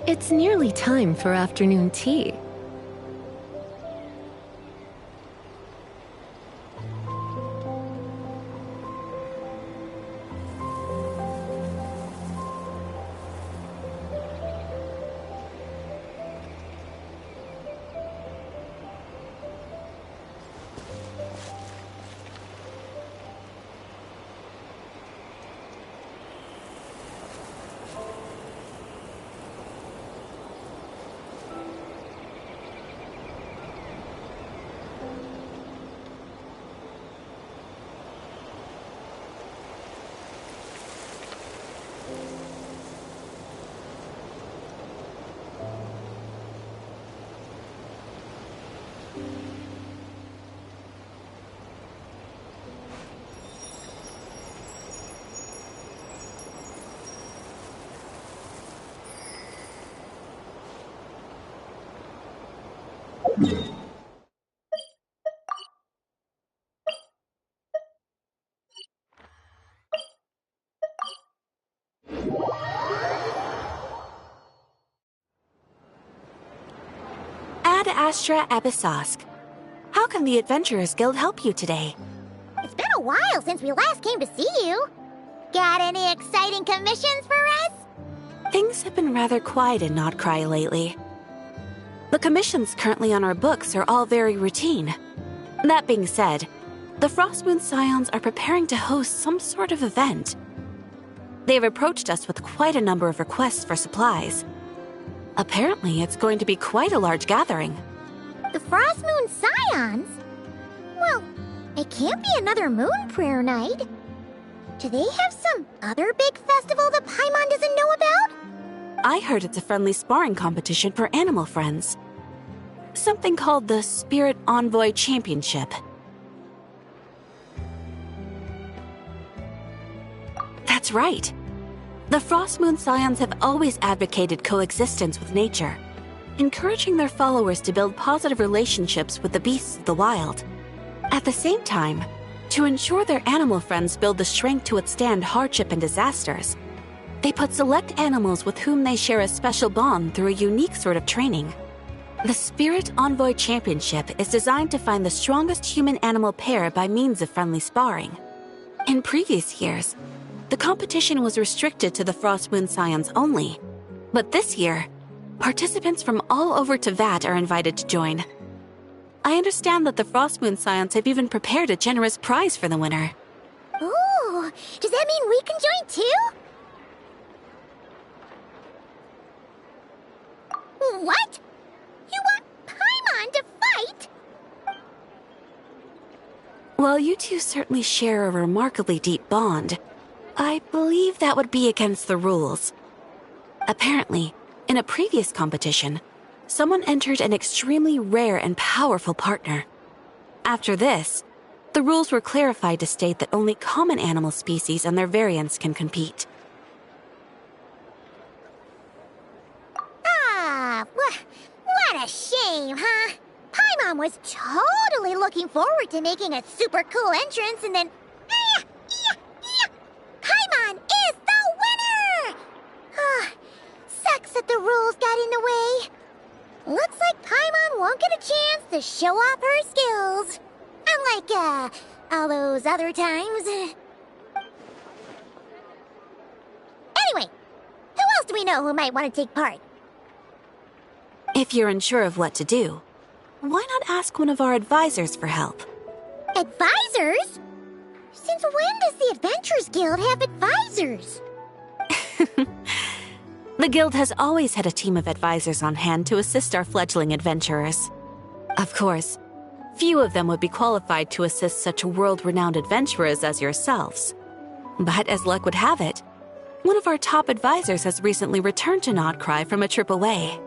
It's nearly time for afternoon tea. Ad Astra Abyssosk. How can the Adventurers Guild help you today? It's been a while since we last came to see you. Got any exciting commissions for us? Things have been rather quiet in nodkrai lately. The commissions currently on our books are all very routine. That being said, the Frostmoon Scions are preparing to host some sort of event. They've approached us with quite a number of requests for supplies. Apparently, it's going to be quite a large gathering. The Frostmoon Scions? Well, it can't be another moon prayer night. Do they have some other big festival that Paimon doesn't know about? I heard it's a friendly sparring competition for animal friends. Something called the Spirit Envoy Championship. That's right. The Frostmoon Scions have always advocated coexistence with nature, encouraging their followers to build positive relationships with the beasts of the wild. At the same time, to ensure their animal friends build the strength to withstand hardship and disasters, they put select animals with whom they share a special bond through a unique sort of training. The Spirit Envoy Championship is designed to find the strongest human-animal pair by means of friendly sparring. In previous years, the competition was restricted to the Frostmoon Scions only, but this year, participants from all over Teyvat are invited to join. I understand that the Frostmoon Scions have even prepared a generous prize for the winner. Ooh, does that mean we can join too? What? You want Paimon to fight? While you two certainly share a remarkably deep bond, I believe that would be against the rules. Apparently, in a previous competition, someone entered an extremely rare and powerful partner. After this, the rules were clarified to state that only common animal species and their variants can compete. Ah, what a shame, huh? Paimon was totally looking forward to making a super cool entrance, and then... Paimon is the winner! Sucks that the rules got in the way. Looks like Paimon won't get a chance to show off her skills. Unlike, all those other times. Anyway, who else do we know who might want to take part? If you're unsure of what to do, why not ask one of our advisors for help? Advisors? Since when does the Adventurers Guild have advisors? The Guild has always had a team of advisors on hand to assist our fledgling adventurers. Of course, few of them would be qualified to assist such world-renowned adventurers as yourselves. But as luck would have it, one of our top advisors has recently returned to nodkrai from a trip away.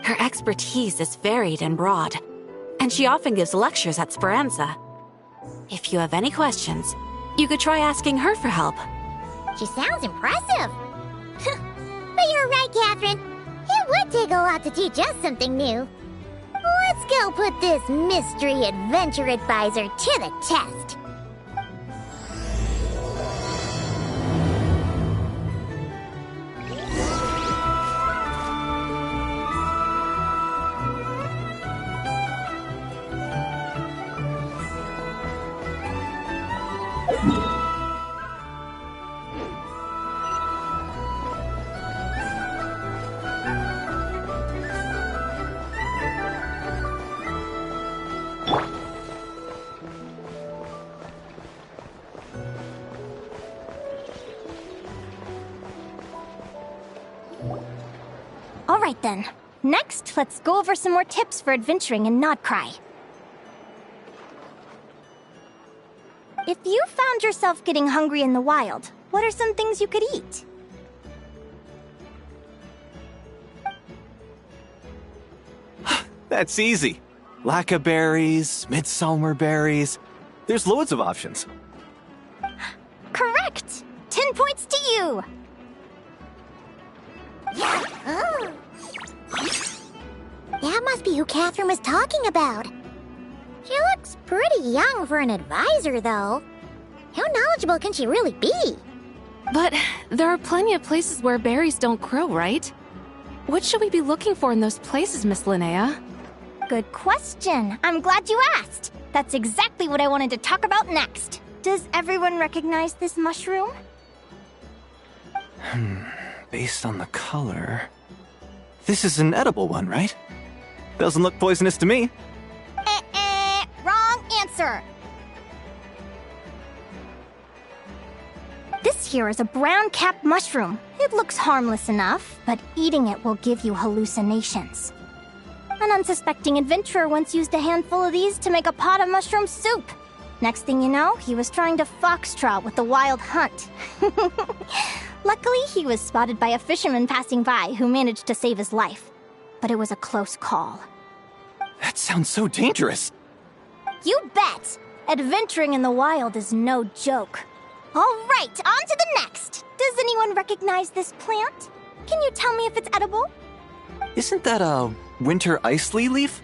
Her expertise is varied and broad, and she often gives lectures at Speranza. If you have any questions, you could try asking her for help. She sounds impressive. But you're right, Catherine. It would take a lot to teach us something new. Let's go put this mystery adventure advisor to the test. Alright then. Next, let's go over some more tips for adventuring in Nodkrai. If you found yourself getting hungry in the wild, what are some things you could eat? That's easy. Lacca berries, midsummer berries. There's loads of options. Correct! 10 points to you! Oh. That must be who Catherine was talking about. She looks pretty young for an advisor, though. How knowledgeable can she really be? But there are plenty of places where berries don't grow, right? What should we be looking for in those places, Miss Linnea? Good question. I'm glad you asked. That's exactly what I wanted to talk about next. Does everyone recognize this mushroom? Based on the color... This is an edible one, right? Doesn't look poisonous to me. Wrong answer. This here is a brown-capped mushroom. It looks harmless enough, but eating it will give you hallucinations. An unsuspecting adventurer once used a handful of these to make a pot of mushroom soup. Next thing you know, he was trying to foxtrot with the wild hunt. Luckily, he was spotted by a fisherman passing by who managed to save his life. But it was a close call. That sounds so dangerous. You bet! Adventuring in the wild is no joke. All right, on to the next. Does anyone recognize this plant? Can you tell me if it's edible? Isn't that a winter ice lily leaf?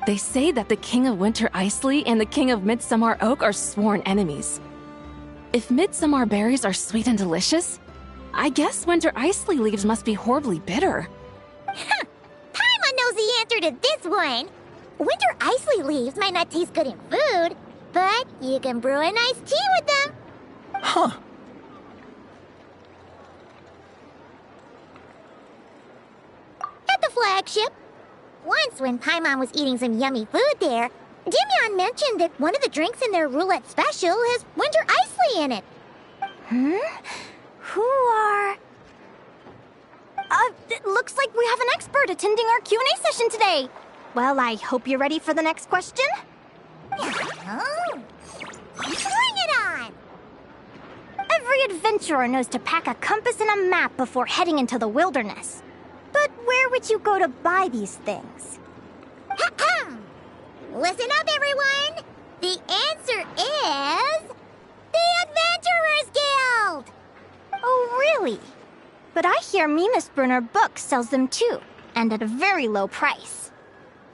They say that the King of Winter Isley and the King of Midsummer Oak are sworn enemies. If midsummer berries are sweet and delicious, I guess winter isley leaves must be horribly bitter. Paimon knows the answer to this one. Winter isley leaves might not taste good in food, but you can brew a nice tea with them. Huh. At the flagship. Once, when Paimon was eating some yummy food there, Dimyon mentioned that one of the drinks in their roulette special has winter isley in it. Who are... it looks like we have an expert attending our Q&A session today. Well, I hope you're ready for the next question. Oh. Bring it on! Every adventurer knows to pack a compass and a map before heading into the wilderness. But where would you go to buy these things? Listen up, everyone! The answer is... the Adventurers Guild! Oh, really? But I hear Mimas Brunner Books sells them too, and at a very low price.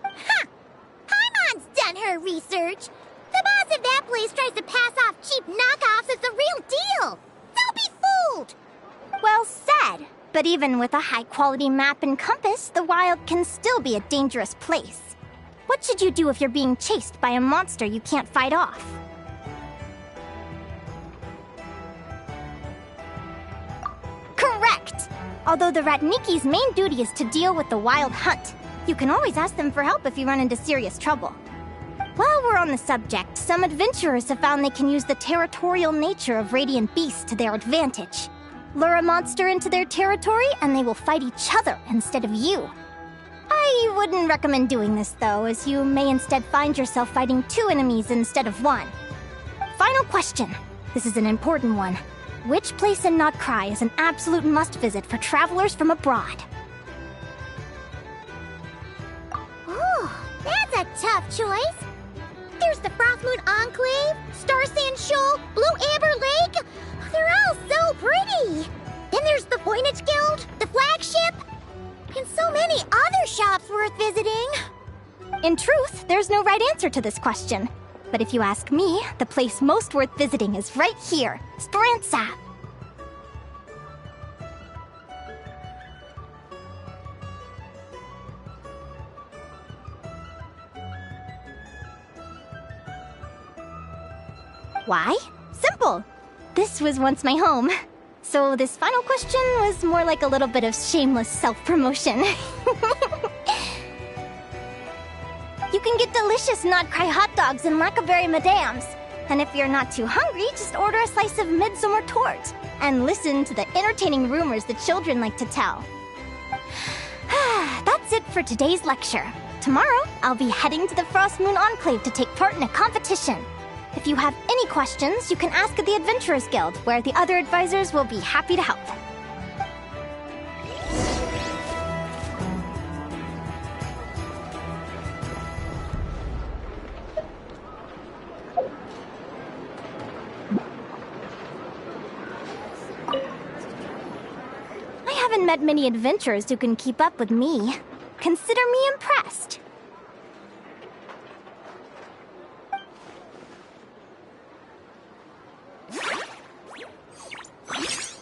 Ha! Paimon's done her research! The boss of that place tries to pass off cheap knockoffs as the real deal! Don't be fooled! Well said. But even with a high-quality map and compass, the wild can still be a dangerous place. What should you do if you're being chased by a monster you can't fight off? Correct! Although the Ratniki's main duty is to deal with the wild hunt, you can always ask them for help if you run into serious trouble. While we're on the subject, some adventurers have found they can use the territorial nature of radiant beasts to their advantage. Lure a monster into their territory, and they will fight each other instead of you. I wouldn't recommend doing this, though, as you may instead find yourself fighting two enemies instead of one. Final question. This is an important one. Which place in Nodkrai is an absolute must-visit for travelers from abroad? Oh, that's a tough choice. There's the Frostmoon Enclave, Star Sand Shoal, Blue Amber Lake. They're all so pretty! Then there's the Voynich Guild, the flagship, and so many other shops worth visiting. In truth, there's no right answer to this question. But if you ask me, the place most worth visiting is right here, Speranza. Why? Simple. This was once my home. So this final question was more like a little bit of shameless self-promotion. You can get delicious Nodkrai hot dogs and Lackaberry Madams. And if you're not too hungry, just order a slice of midsummer tort and listen to the entertaining rumors the children like to tell. That's it for today's lecture. Tomorrow, I'll be heading to the Frost Moon Enclave to take part in a competition. If you have any questions, you can ask at the Adventurers Guild, where the other advisors will be happy to help. I haven't met many adventurers who can keep up with me. Consider me impressed.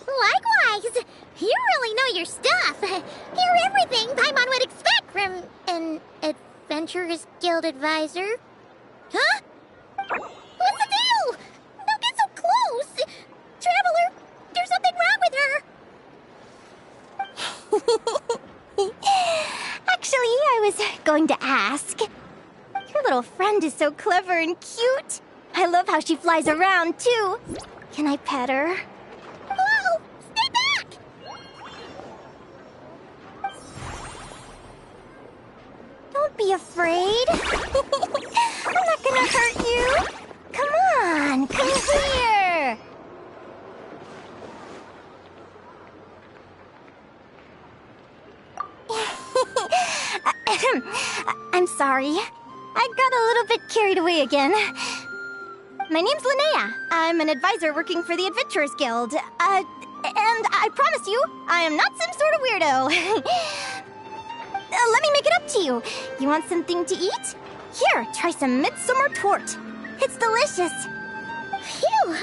Likewise! You really know your stuff. You're everything Paimon would expect from an Adventurers Guild advisor. Huh? What's the deal? Don't get so close! Traveler, there's something wrong with her! Actually, I was going to ask. Your little friend is so clever and cute. I love how she flies around, too. Can I pet her? Whoa! Stay back! Don't be afraid. I'm not gonna hurt you. Come on, come here. I'm sorry. I got a little bit carried away again. My name's Linnea. I'm an advisor working for the Adventurers Guild. And I promise you, I am not some sort of weirdo. Let me make it up to you. You want something to eat? Here, try some midsummer tort. It's delicious. Phew!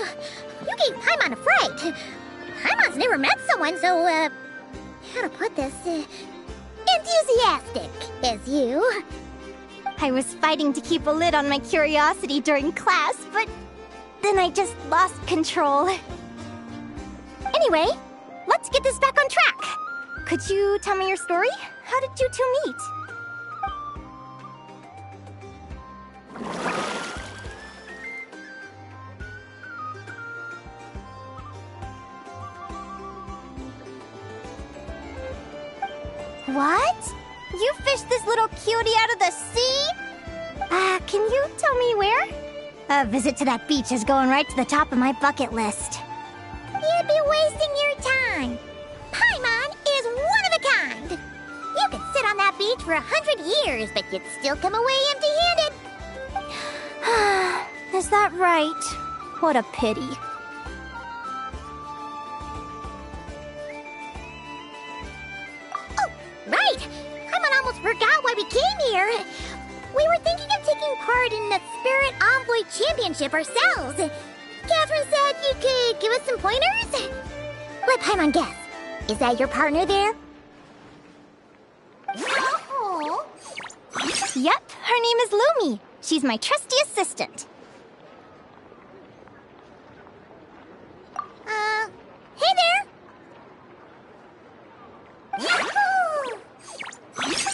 You gave Paimon a fright. Paimon's never met someone so, how to put this, enthusiastic as you. I was fighting to keep a lid on my curiosity during class, but then I just lost control. Anyway, let's get this back on track. Could you tell me your story? How did you two meet? What? You fished this little cutie out of the sea? Can you tell me where? A visit to that beach is going right to the top of my bucket list. You'd be wasting your time. Paimon is one of a kind. You could sit on that beach for 100 years, but you'd still come away empty-handed. Is that right? What a pity. Oh, right! Paimon almost forgot why we came here. We were thinking of taking part in the Spirit Envoy Championship ourselves. Catherine said you could give us some pointers? Let Paimon guess. Is that your partner there? Oh. Yep, her name is Lumi. She's my trusty assistant. Hey there! Yahoo!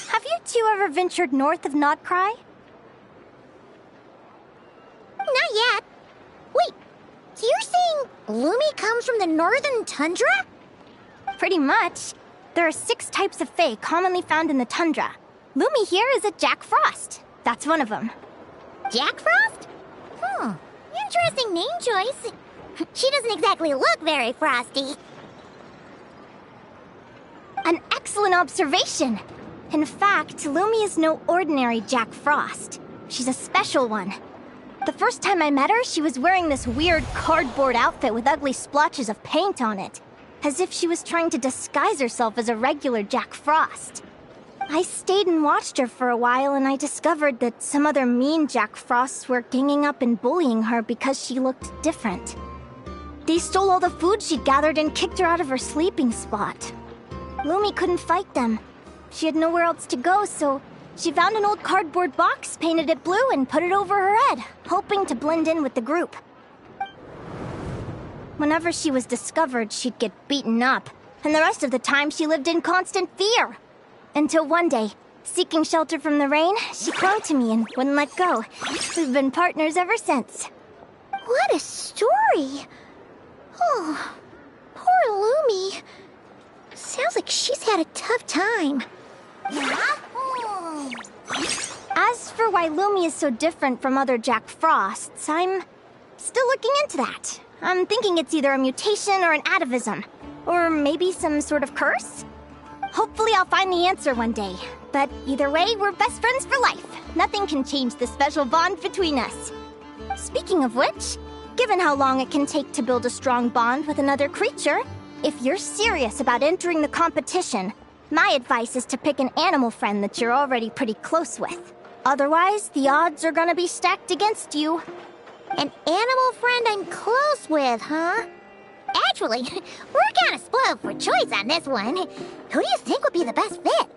Have you two ever ventured north of Nodkrai? Not yet. Wait, so you're saying Lumi comes from the northern tundra? Pretty much. There are 6 types of fae commonly found in the tundra. Lumi here is a Jack Frost. That's one of them. Jack Frost? Interesting name choice. She doesn't exactly look very frosty. An excellent observation. In fact, Lumi is no ordinary Jack Frost. She's a special one. The first time I met her, she was wearing this weird cardboard outfit with ugly splotches of paint on it, as if she was trying to disguise herself as a regular Jack Frost. I stayed and watched her for a while, and I discovered that some other mean Jack Frosts were ganging up and bullying her because she looked different. They stole all the food she'd gathered and kicked her out of her sleeping spot. Lumi couldn't fight them. She had nowhere else to go, so she found an old cardboard box, painted it blue, and put it over her head, hoping to blend in with the group. Whenever she was discovered, she'd get beaten up, and the rest of the time she lived in constant fear. Until one day, seeking shelter from the rain, she clung to me and wouldn't let go. We've been partners ever since. What a story. Oh, poor Lumi. Sounds like she's had a tough time. As for why Lumi is so different from other Jack Frosts, I'm still looking into that. I'm thinking it's either a mutation or an atavism. Or maybe some sort of curse? Hopefully I'll find the answer one day. But either way, we're best friends for life. Nothing can change the special bond between us. Speaking of which, given how long it can take to build a strong bond with another creature, if you're serious about entering the competition, my advice is to pick an animal friend that you're already pretty close with. Otherwise, the odds are gonna be stacked against you. An animal friend I'm close with, huh? Actually, we're kinda spoiled for choice on this one. Who do you think would be the best fit?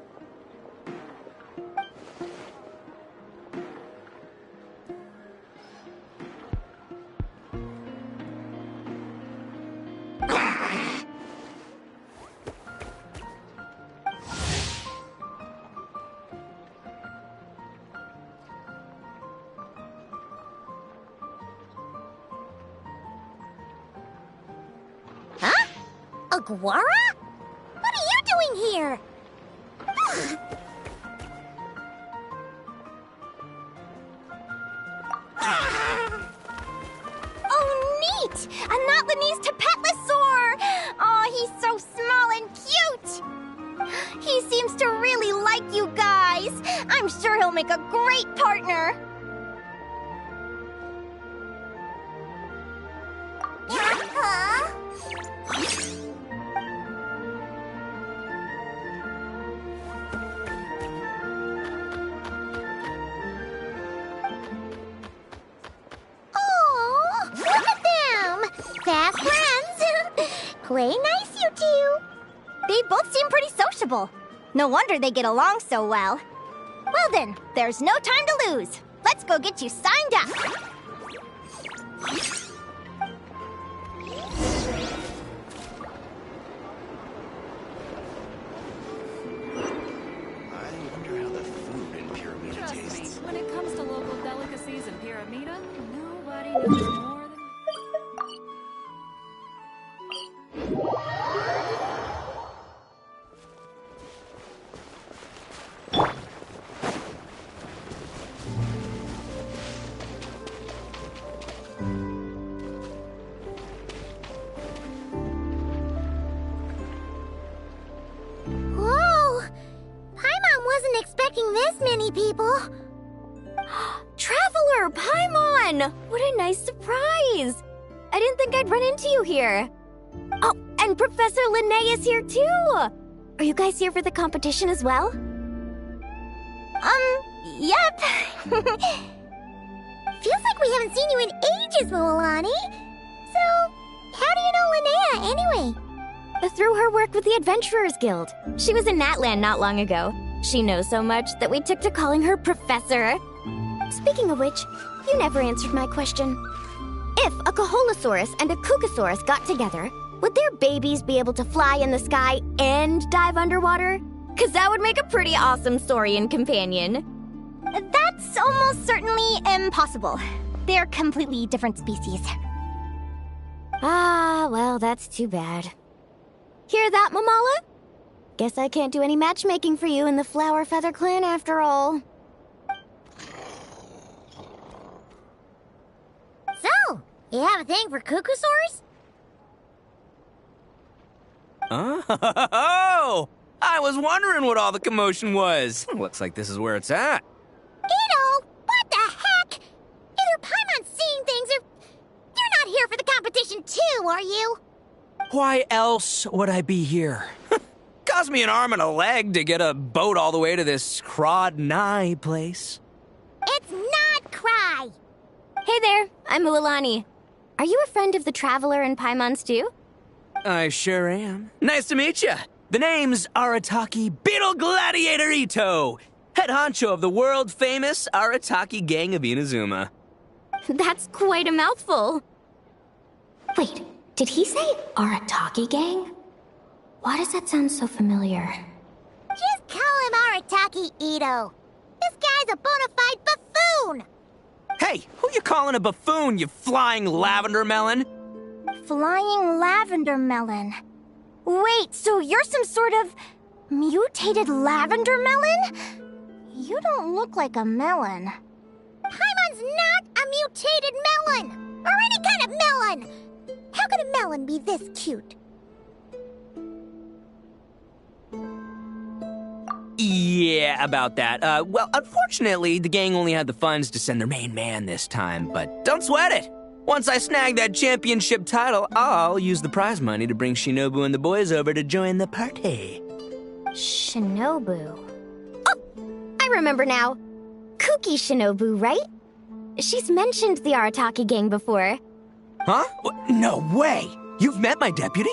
Huh? Aguara? What are you doing here? Oh, neat! A Notlanese Tapetlosaur! Oh, he's so small and cute! He seems to really like you guys. I'm sure he'll make a great partner. Huh? Oh, look at them! Fast friends! Play nice, you two! They both seem pretty sociable. No wonder they get along so well. Well then, there's no time to lose. Let's go get you signed up. When it comes to local delicacies in Pyramida, nobody knows more than... Whoa! Paimon wasn't expecting this many people. Traveler, Paimon! What a nice surprise! I didn't think I'd run into you here. Oh, and Professor Linnea is here too! Are you guys here for the competition as well? Yep. Feels like we haven't seen you in ages, Moalani. So, how do you know Linnea anyway? Through her work with the Adventurers Guild. She was in Natland not long ago. She knows so much that we took to calling her Professor. Speaking of which, you never answered my question. If a Caholosaurus and a Kookasaurus got together, would their babies be able to fly in the sky and dive underwater? 'Cause that would make a pretty awesome saurian companion. That's almost certainly impossible. They're completely different species. Ah, well, that's too bad. Hear that, Mamala? Guess I can't do any matchmaking for you in the Flower Feather Clan after all. So, you have a thing for Kookasaurs? Oh! I was wondering what all the commotion was. Looks like this is where it's at. Ito, what the heck? Either Paimon's seeing things or... You're not here for the competition too, are you? Why else would I be here? Cost me an arm and a leg to get a boat all the way to this Crawd-Nye place. It's not Cry. Hey there, I'm Mualani. Are you a friend of the Traveler and Paimon's too? I sure am. Nice to meet you. The name's Arataki Beetle Gladiator Ito, head honcho of the world-famous Arataki Gang of Inazuma. That's quite a mouthful. Wait, did he say Arataki Gang? Why does that sound so familiar? Just call him Arataki Ito. This guy's a bona fide buffoon. Hey, who you calling a buffoon, you flying lavender melon? Flying lavender melon. Wait, so you're some sort of mutated lavender melon? You don't look like a melon. Paimon's not a mutated melon! Or any kind of melon! How could a melon be this cute? Yeah, about that. Well, unfortunately, the gang only had the funds to send their main man this time, but don't sweat it! Once I snag that championship title, I'll use the prize money to bring Shinobu and the boys over to join the party. Shinobu. Oh! I remember now. Kuki Shinobu, right? She's mentioned the Arataki gang before. Huh? No way! You've met my deputy?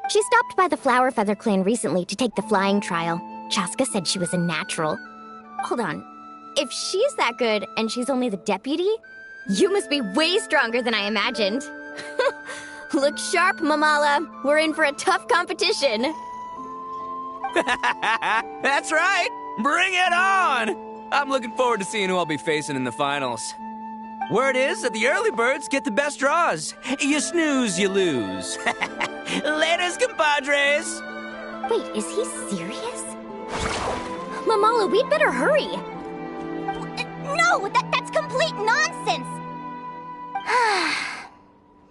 She stopped by the Flower Feather clan recently to take the flying trial. Chaska said she was a natural. Hold on. If she's that good and she's only the deputy, you must be way stronger than I imagined. Look sharp, Mamala. We're in for a tough competition. That's right! Bring it on! I'm looking forward to seeing who I'll be facing in the finals. Word is that the early birds get the best draws. You snooze, you lose. Laters, compadres! Wait, is he serious? Mamala, we'd better hurry. No, that's complete nonsense!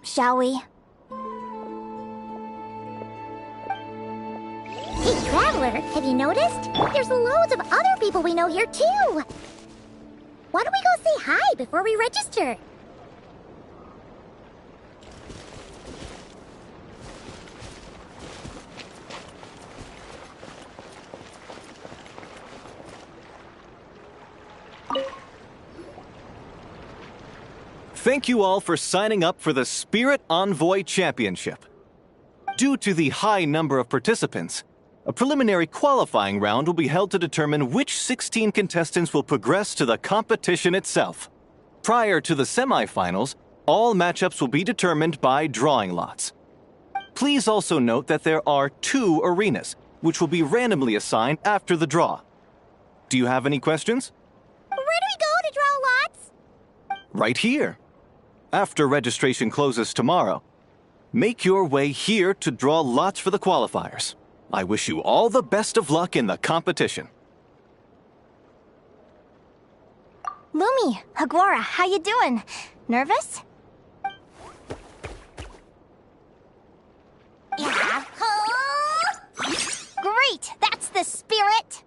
Shall we? Hey, Traveler, have you noticed? There's loads of other people we know here, too! Why don't we go say hi before we register? Thank you all for signing up for the Spirit Envoy Championship. Due to the high number of participants, a preliminary qualifying round will be held to determine which 16 contestants will progress to the competition itself. Prior to the semifinals, all matchups will be determined by drawing lots. Please also note that there are 2 arenas, which will be randomly assigned after the draw. Do you have any questions? Where do we go to draw lots? Right here. After registration closes tomorrow, make your way here to draw lots for the qualifiers. I wish you all the best of luck in the competition. Lumi, Haguara, how you doing? Nervous? Yeah. Great, that's the spirit!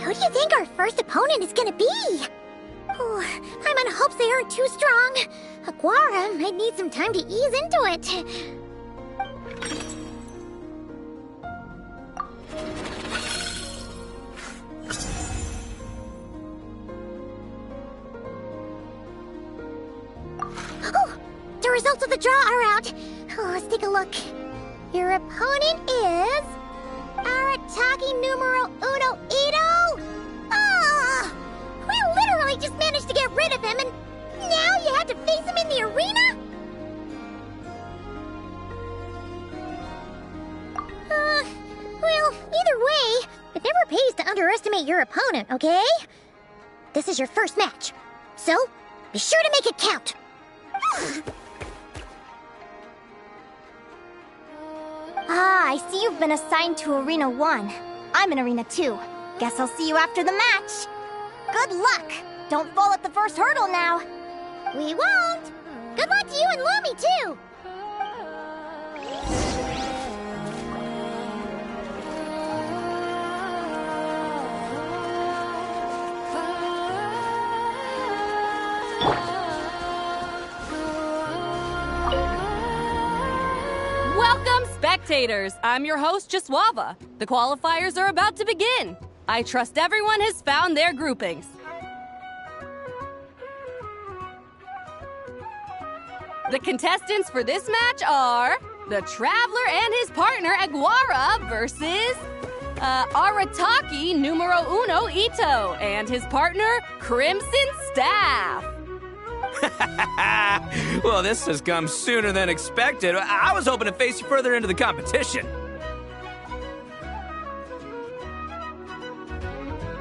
Who do you think our first opponent is gonna be? Oh, Paimon hopes they aren't too strong. Haguara might need some time to ease into it. Oh, the results of the draw are out. Oh, let's take a look. Your opponent is Arataki numero uno Ito? Ah! We literally just managed to get rid of him, and now you have to face him in the arena? Well, either way, it never pays to underestimate your opponent, okay? This is your first match, so be sure to make it count. Ah, I see you've been assigned to Arena 1. I'm in Arena 2. Guess I'll see you after the match. Good luck! Don't fall at the first hurdle now. We won't! Good luck to you and Lumi, too! Welcome, spectators! I'm your host, Jaswava. The qualifiers are about to begin. I trust everyone has found their groupings. The contestants for this match are the Traveler and his partner Aguara versus Arataki numero uno Ito and his partner Crimson Staff. Well, this has come sooner than expected. I was hoping to face you further into the competition.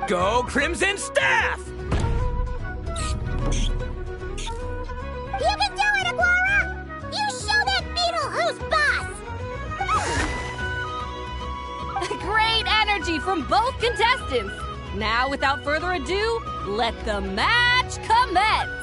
Go Crimson Staff! You can do it, Aguara! You show that beetle who's boss! Great energy from both contestants. Now, without further ado, let the match commence.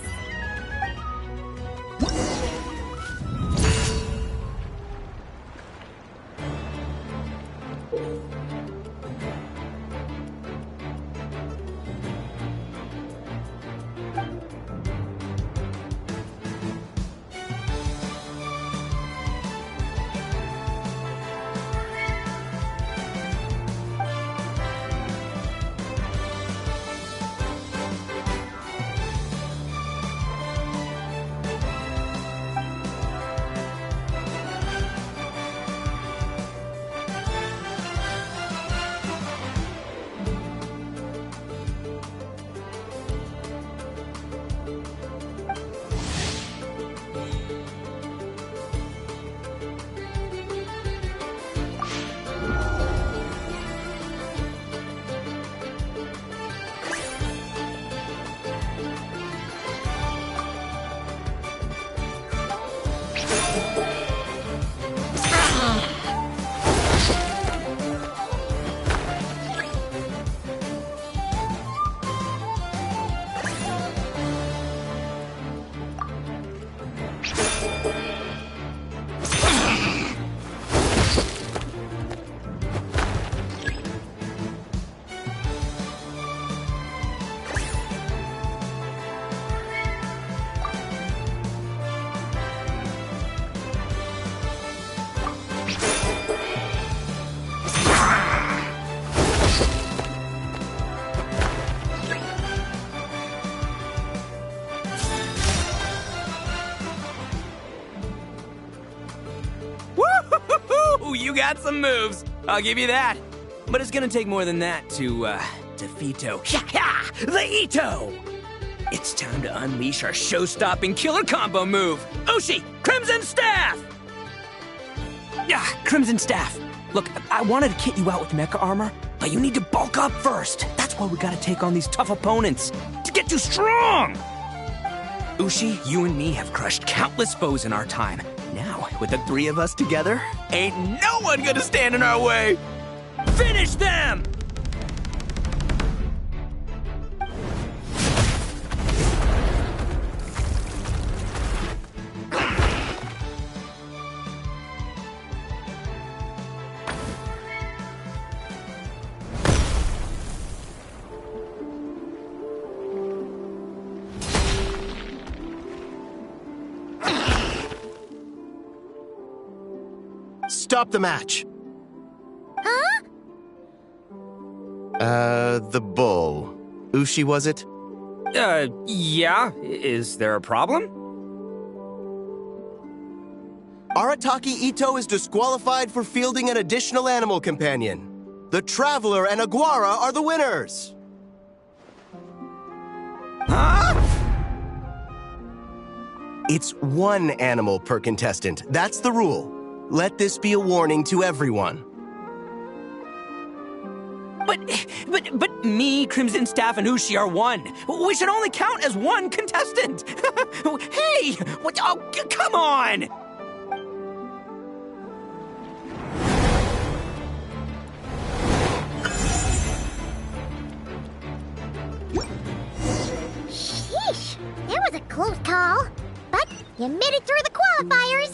You got some moves, I'll give you that. But it's gonna take more than that to, defeat the Ito! It's time to unleash our show-stopping killer combo move! Ushi, Crimson Staff! Crimson Staff. Look, I wanted to kit you out with mecha armor, but you need to bulk up first. That's why we gotta take on these tough opponents, to get you strong! Ushi, you and me have crushed countless foes in our time. Now, with the three of us together, ain't no one gonna stand in our way! Finish them! Stop the match. Huh? The bull. Ushi, was it? Yeah. Is there a problem? Arataki Ito is disqualified for fielding an additional animal companion. The Traveler and Aguara are the winners. Huh? It's one animal per contestant. That's the rule. Let this be a warning to everyone. But me, Crimson Staff, and Ushi are one. We should only count as one contestant. Hey, what? Oh, come on! You made it through the qualifiers!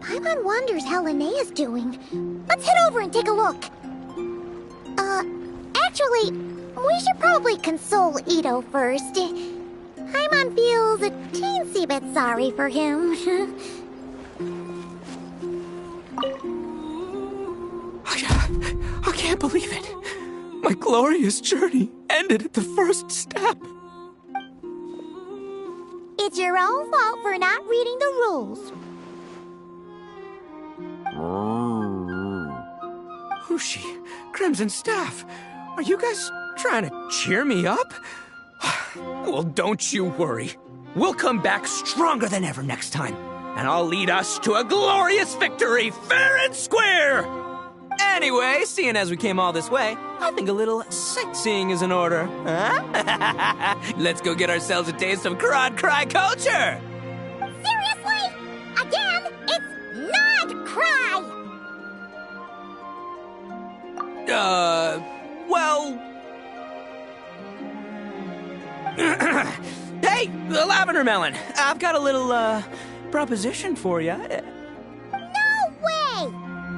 Paimon wonders how Linnea's doing. Let's head over and take a look. Actually, we should probably console Ito first. Paimon feels a teensy bit sorry for him. I can't believe it. My glorious journey ended at the first step. It's your own fault for not reading the rules. Hushi, Crimson Staff, are you guys trying to cheer me up? Well, don't you worry. We'll come back stronger than ever next time, and I'll lead us to a glorious victory, fair and square! Anyway, seeing as we came all this way, I think a little sightseeing is in order. Huh? Let's go get ourselves a taste of nodkrai culture! Seriously? Again? It's nodkrai! Well... Hey, the lavender melon! I've got a little, proposition for you. No way!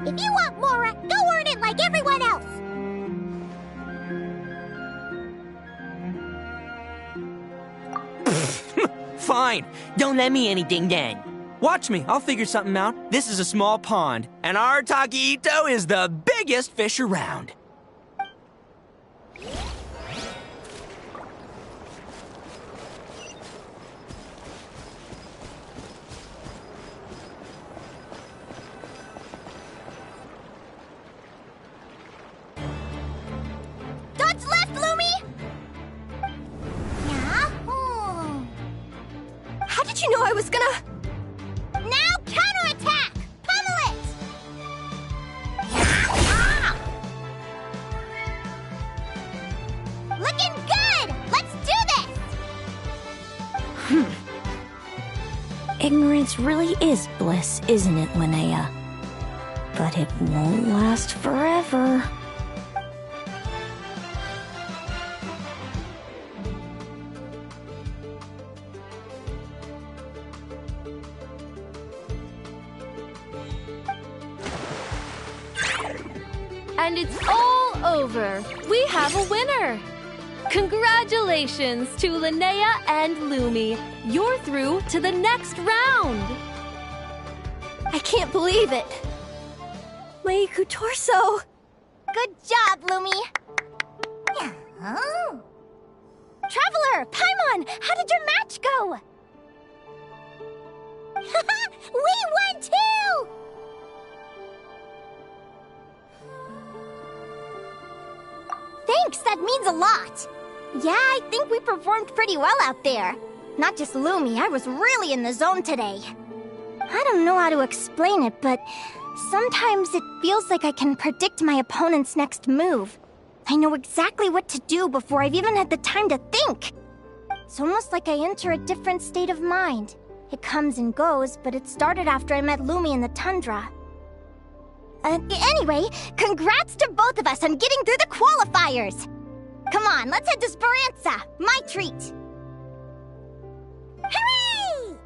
If you want Mora, go earn it like everyone else! Fine. Don't let me anything then. Watch me. I'll figure something out. This is a small pond, and Arataki Ito is the biggest fish around. Dodge left, Lumi! Yeah? How did you know I was gonna... Now counterattack! Pummel it! Looking good! Let's do this! Ignorance really is bliss, isn't it, Linnea? But it won't last forever. And it's all over. We have a winner. Congratulations to Linnea and Lumi. You're through to the next round. I can't believe it. Leiku Torso. Good job, Lumi! Traveler, Paimon, how did your match go? We won too! Thanks, that means a lot. Yeah, I think we performed pretty well out there. Not just Lumi, I was really in the zone today. I don't know how to explain it, but sometimes it feels like I can predict my opponent's next move. I know exactly what to do before I've even had the time to think. It's almost like I enter a different state of mind. It comes and goes, but it started after I met Lumi in the tundra. Anyway, congrats to both of us on getting through the qualifiers! Come on, let's head to Speranza, my treat! Hooray!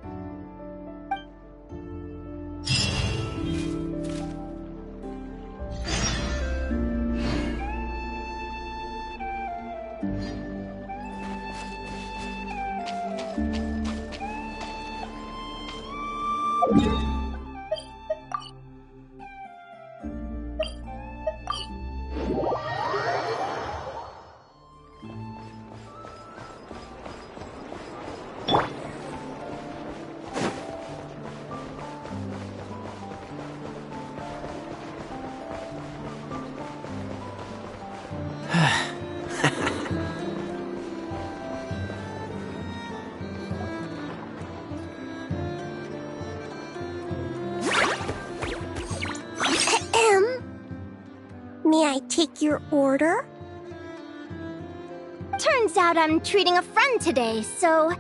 May I take your order? Turns out I'm treating a friend today, so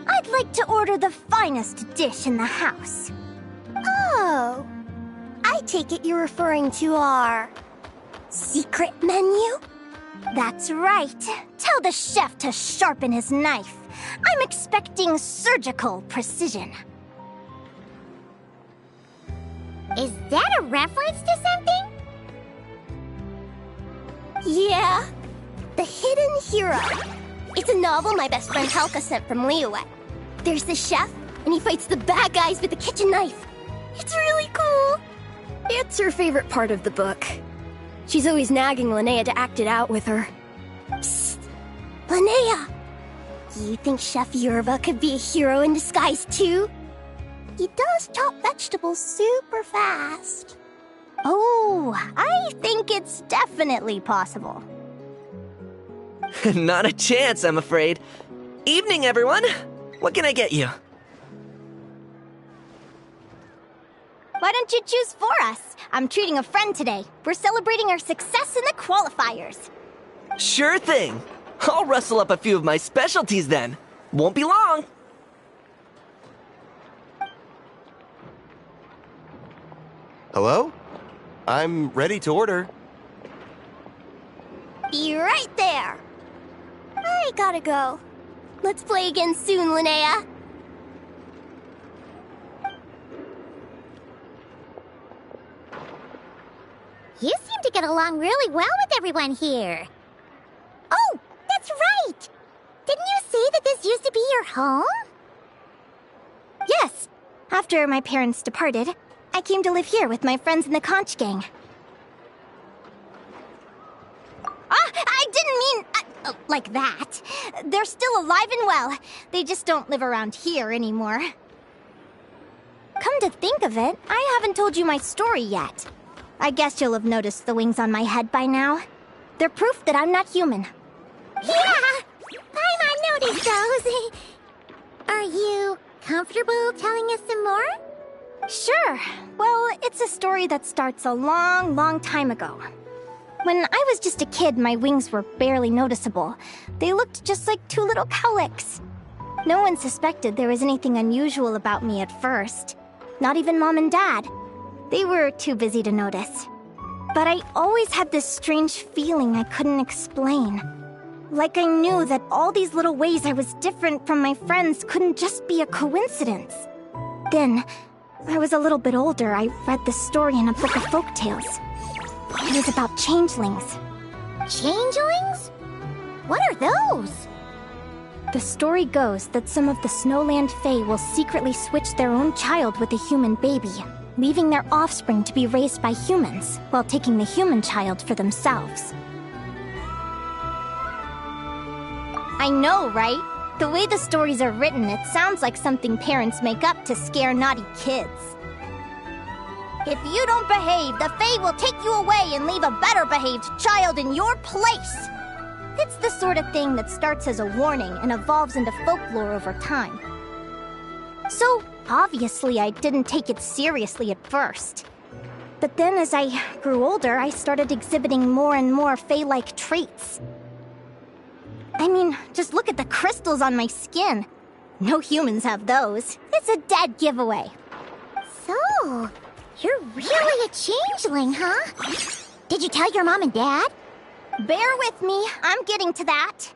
I'd like to order the finest dish in the house. Oh, I take it you're referring to our secret menu? That's right. Tell the chef to sharpen his knife. I'm expecting surgical precision. Is that a reference to something? Yeah. The Hidden Hero. It's a novel my best friend Halka sent from Liyue. There's the chef, and he fights the bad guys with a kitchen knife. It's really cool. It's her favorite part of the book. She's always nagging Linnea to act it out with her. Psst. Linnea! Do you think Chef Yerba could be a hero in disguise too? He does chop vegetables super fast. Oh, I think it's definitely possible. Not a chance, I'm afraid. Evening, everyone. What can I get you? Why don't you choose for us? I'm treating a friend today. We're celebrating our success in the qualifiers. Sure thing. I'll rustle up a few of my specialties then. Won't be long. Hello? I'm ready to order. Be right there. I gotta go. Let's play again soon, Linnea. You seem to get along really well with everyone here. Oh, that's right! Didn't you say that this used to be your home? Yes. After my parents departed, I came to live here with my friends in the conch gang. I didn't mean like that. They're still alive and well. They just don't live around here anymore. Come to think of it, I haven't told you my story yet. I guess you'll have noticed the wings on my head by now. They're proof that I'm not human. Yeah! Paimon noticed those. Are you comfortable telling us some more? Sure. Well, it's a story that starts a long, long time ago. When I was just a kid, my wings were barely noticeable. They looked just like two little cowlicks. No one suspected there was anything unusual about me at first. Not even Mom and Dad. They were too busy to notice. But I always had this strange feeling I couldn't explain. Like I knew that all these little ways I was different from my friends couldn't just be a coincidence. Then, when I was a little bit older, I read this story in a book of folktales. It was about changelings. Changelings? What are those? The story goes that some of the Snowland Fae will secretly switch their own child with a human baby, leaving their offspring to be raised by humans, while taking the human child for themselves. I know, right? The way the stories are written, it sounds like something parents make up to scare naughty kids. If you don't behave, the Fae will take you away and leave a better-behaved child in your place. It's the sort of thing that starts as a warning and evolves into folklore over time. So, obviously, I didn't take it seriously at first. But then as I grew older, I started exhibiting more and more Fae-like traits. I mean, just look at the crystals on my skin. No humans have those. It's a dead giveaway. So, you're really a changeling, huh? Did you tell your mom and dad? Bear with me, I'm getting to that.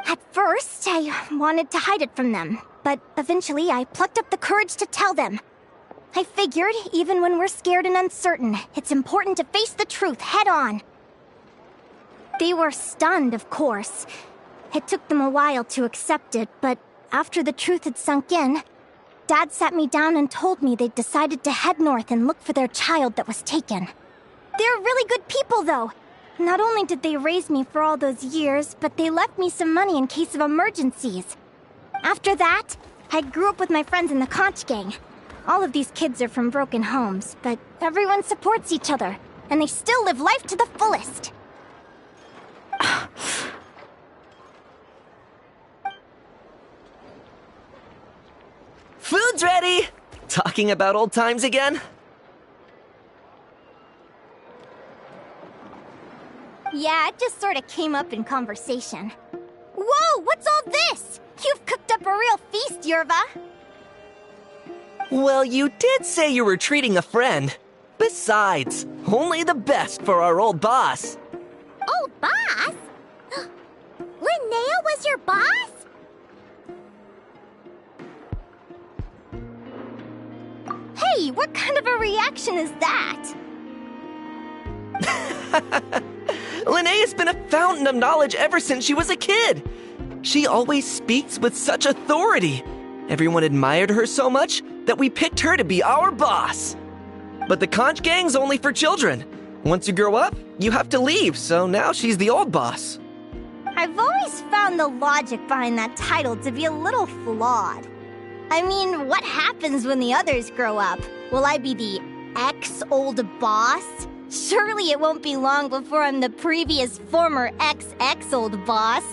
At first, I wanted to hide it from them, but eventually I plucked up the courage to tell them. I figured, even when we're scared and uncertain, it's important to face the truth head on. They were stunned, of course. It took them a while to accept it, but after the truth had sunk in, Dad sat me down and told me they'd decided to head north and look for their child that was taken. They're really good people, though. Not only did they raise me for all those years, but they left me some money in case of emergencies. After that, I grew up with my friends in the conch gang. All of these kids are from broken homes, but everyone supports each other, and they still live life to the fullest. Food's ready! Talking about old times again? Yeah, it just sort of came up in conversation. Whoa, what's all this? You've cooked up a real feast, Yerva. Well, you did say you were treating a friend. Besides, only the best for our old boss. Old boss? Linnea was your boss? Hey, what kind of a reaction is that? Linnea's been a fountain of knowledge ever since she was a kid. She always speaks with such authority. Everyone admired her so much that we picked her to be our boss. But the conch gang's only for children. Once you grow up, you have to leave, so now she's the old boss. I've always found the logic behind that title to be a little flawed. I mean, what happens when the others grow up? Will I be the ex-old boss? Surely it won't be long before I'm the previous former ex-old boss.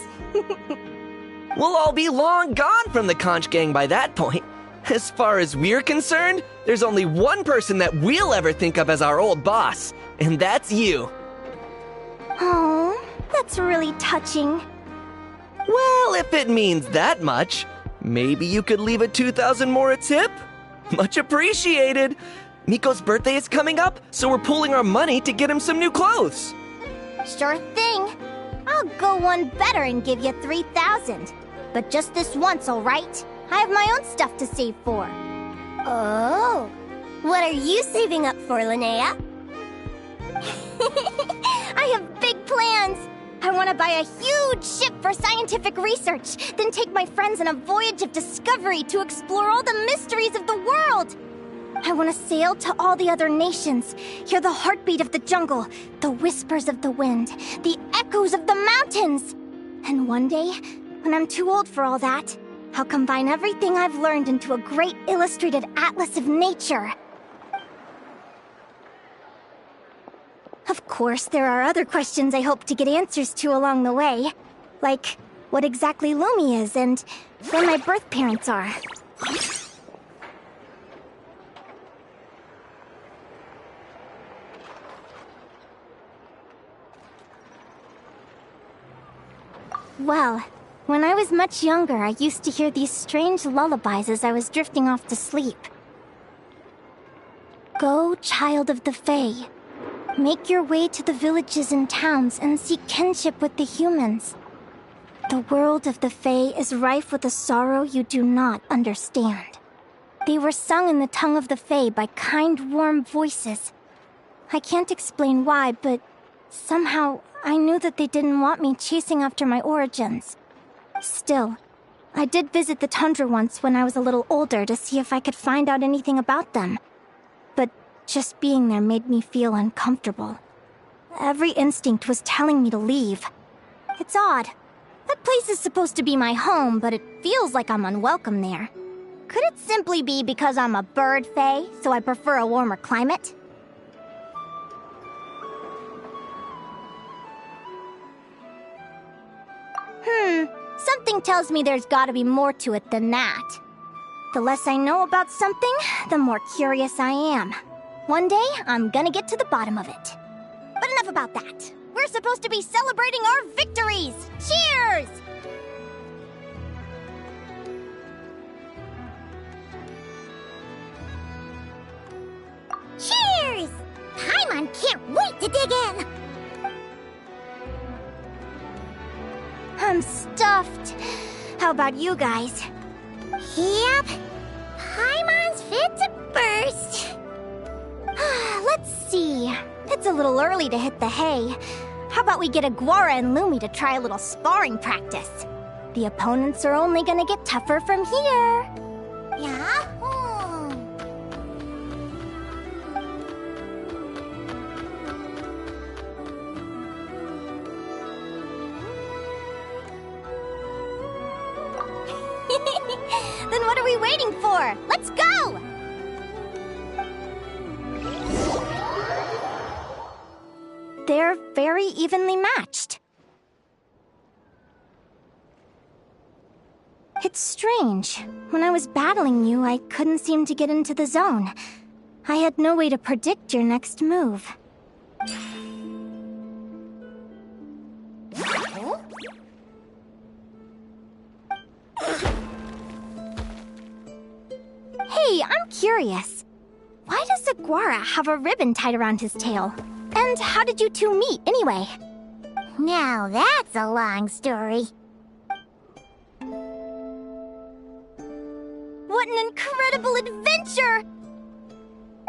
We'll all be long gone from the conch gang by that point. As far as we're concerned, there's only one person that we'll ever think of as our old boss, and that's you. Oh, that's really touching. Well, if it means that much, maybe you could leave a 2,000 more a tip? Much appreciated. Miko's birthday is coming up, so we're pooling our money to get him some new clothes. Sure thing. I'll go one better and give you 3,000. But just this once, all right? I have my own stuff to save for. Oh, what are you saving up for, Linnea? I have big plans. I want to buy a huge ship for scientific research, then take my friends on a voyage of discovery to explore all the mysteries of the world. I want to sail to all the other nations, hear the heartbeat of the jungle, the whispers of the wind, the echoes of the mountains. And one day, when I'm too old for all that, I'll combine everything I've learned into a great illustrated atlas of nature. Of course, there are other questions I hope to get answers to along the way. Like, what exactly Lumi is and where my birth parents are. Well, when I was much younger, I used to hear these strange lullabies as I was drifting off to sleep. Go, child of the Fae. Make your way to the villages and towns and seek kinship with the humans. The world of the Fae is rife with a sorrow you do not understand. They were sung in the tongue of the Fae by kind, warm voices. I can't explain why, but somehow I knew that they didn't want me chasing after my origins. Still, I did visit the tundra once when I was a little older to see if I could find out anything about them. But just being there made me feel uncomfortable. Every instinct was telling me to leave. It's odd. That place is supposed to be my home, but it feels like I'm unwelcome there. Could it simply be because I'm a bird fae, so I prefer a warmer climate? Something tells me there's gotta be more to it than that. The less I know about something, the more curious I am. One day, I'm gonna get to the bottom of it. But enough about that. We're supposed to be celebrating our victories! Cheers! Cheers! Paimon can't wait to dig in! I'm stuffed. How about you guys? Yep. Paimon's fit to burst. Let's see. It's a little early to hit the hay. How about we get Aguara and Lumi to try a little sparring practice? The opponents are only gonna get tougher from here. Yeah? Then what are we waiting for? Let's go! They're very evenly matched. It's strange. When I was battling you, I couldn't seem to get into the zone. I had no way to predict your next move. Hey, I'm curious. Why does Aguara have a ribbon tied around his tail? And how did you two meet, anyway? Now that's a long story. What an incredible adventure!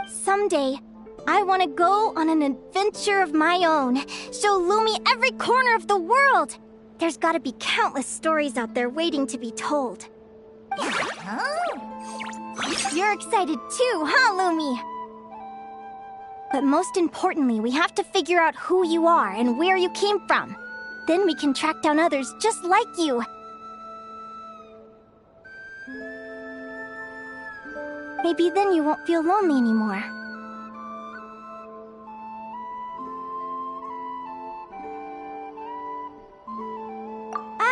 Someday, I want to go on an adventure of my own. Show Lumi every corner of the world. There's gotta be countless stories out there waiting to be told. You're excited too, huh, Lumi? But most importantly, we have to figure out who you are and where you came from. Then we can track down others just like you. Maybe then you won't feel lonely anymore.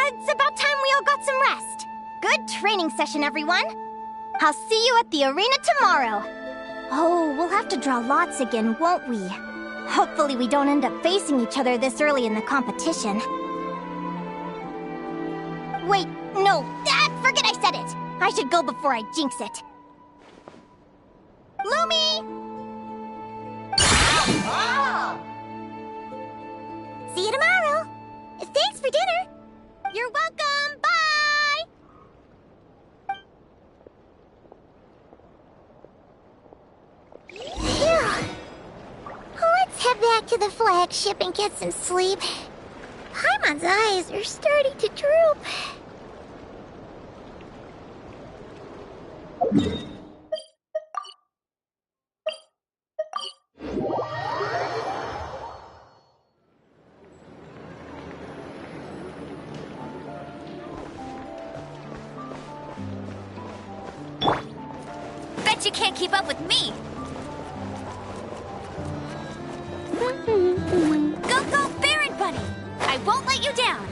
It's about time we all got some rest. Good training session, everyone. I'll see you at the arena tomorrow. Oh, we'll have to draw lots again, won't we? Hopefully we don't end up facing each other this early in the competition. Wait, no, forget I said it. I should go before I jinx it. Lumi! See you tomorrow. Thanks for dinner. You're welcome! Bye! Phew. Let's head back to the flagship and get some sleep. Paimon's eyes are starting to droop. Bet you can't keep up with me! Go, go, Baron Bunny! I won't let you down!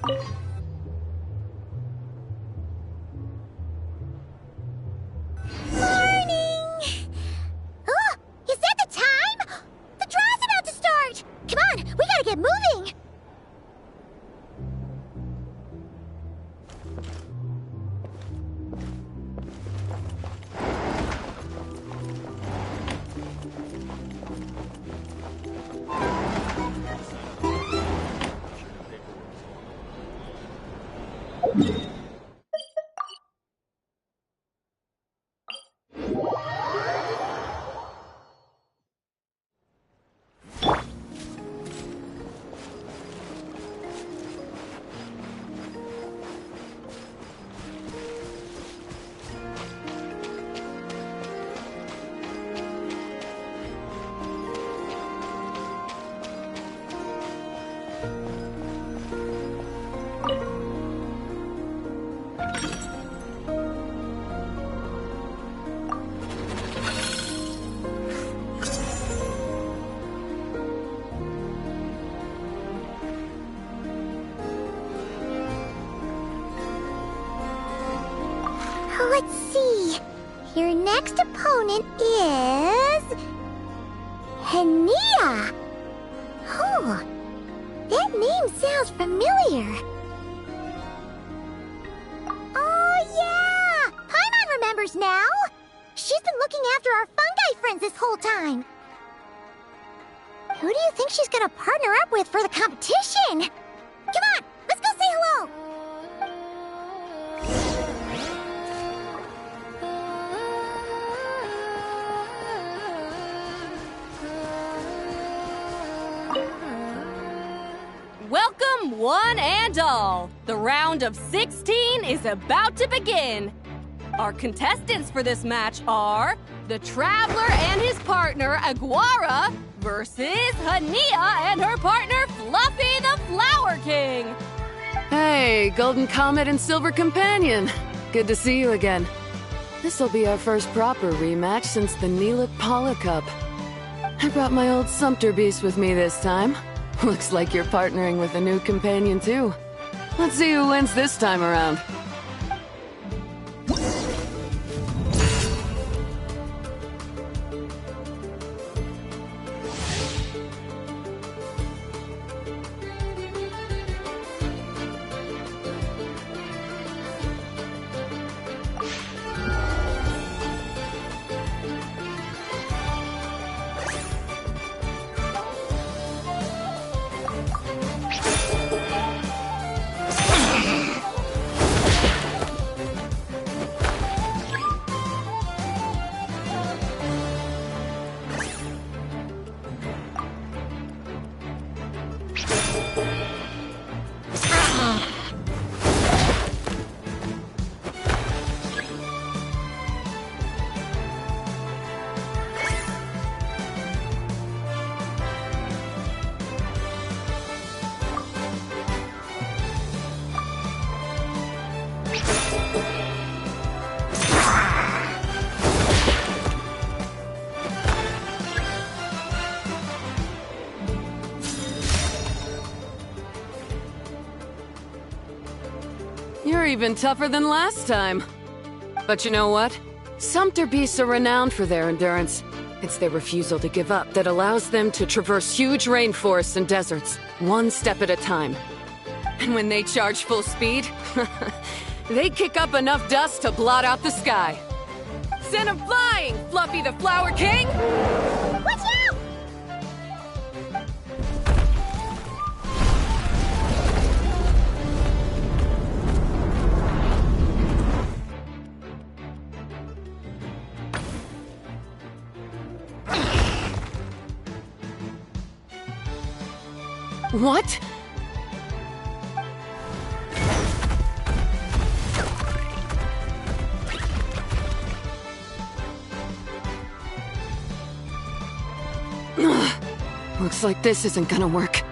Morning! Oh, is that the time? The draw's about to start! Come on, we gotta get moving! Let's see. Your next opponent is... Linnea. Oh, that name sounds familiar. Oh, yeah! Paimon remembers now. She's been looking after our fungi friends this whole time. Who do you think she's gonna partner up with for the competition? Come on, let's go say hello. Welcome, one and all. The round of 16 is about to begin. Our contestants for this match are the Traveler and his partner, Aguara, versus Linnea and her partner, Fluffy the Flower King. Hey, Golden Comet and Silver Companion. Good to see you again. This'll be our first proper rematch since the Neelix Paula Cup. I brought my old Sumpter Beast with me this time. Looks like you're partnering with a new companion, too. Let's see who wins this time around. You're even tougher than last time. But you know what? Sumpter beasts are renowned for their endurance. It's their refusal to give up that allows them to traverse huge rainforests and deserts, one step at a time. And when they charge full speed, they kick up enough dust to blot out the sky. Send 'em flying, Fluffy the Flower King! Watch out! What? Looks like this isn't gonna work.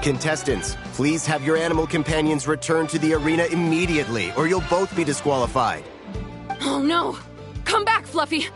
Contestants, please have your animal companions return to the arena immediately, or you'll both be disqualified. Oh no! Come back, Fluffy!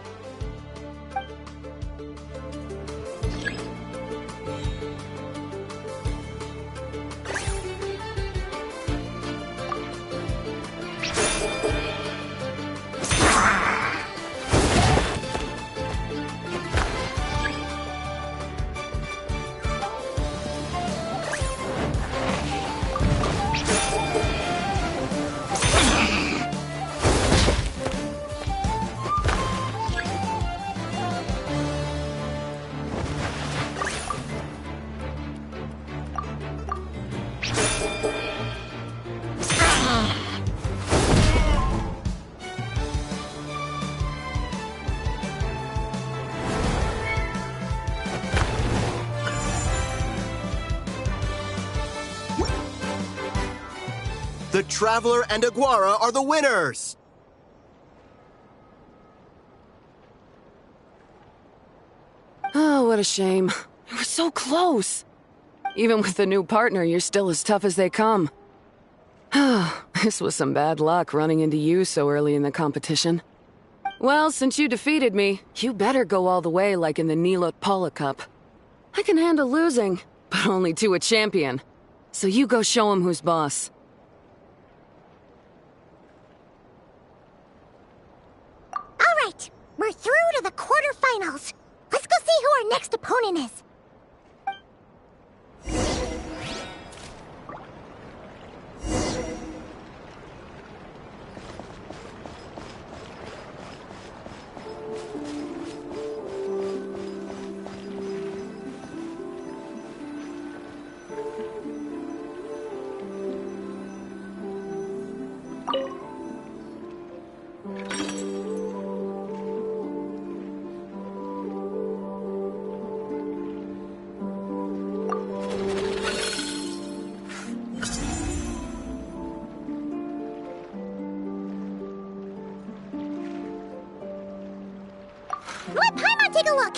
The Traveler and Aguara are the winners! Oh, what a shame. You were so close. Even with the new partner, you're still as tough as they come. This was some bad luck running into you so early in the competition. Well, since you defeated me, you better go all the way like in the Nilot Paula Cup. I can handle losing, but only to a champion. So you go show him who's boss. All right, we're through to the quarterfinals. Let's go see who our next opponent is. Let Paimon take a look.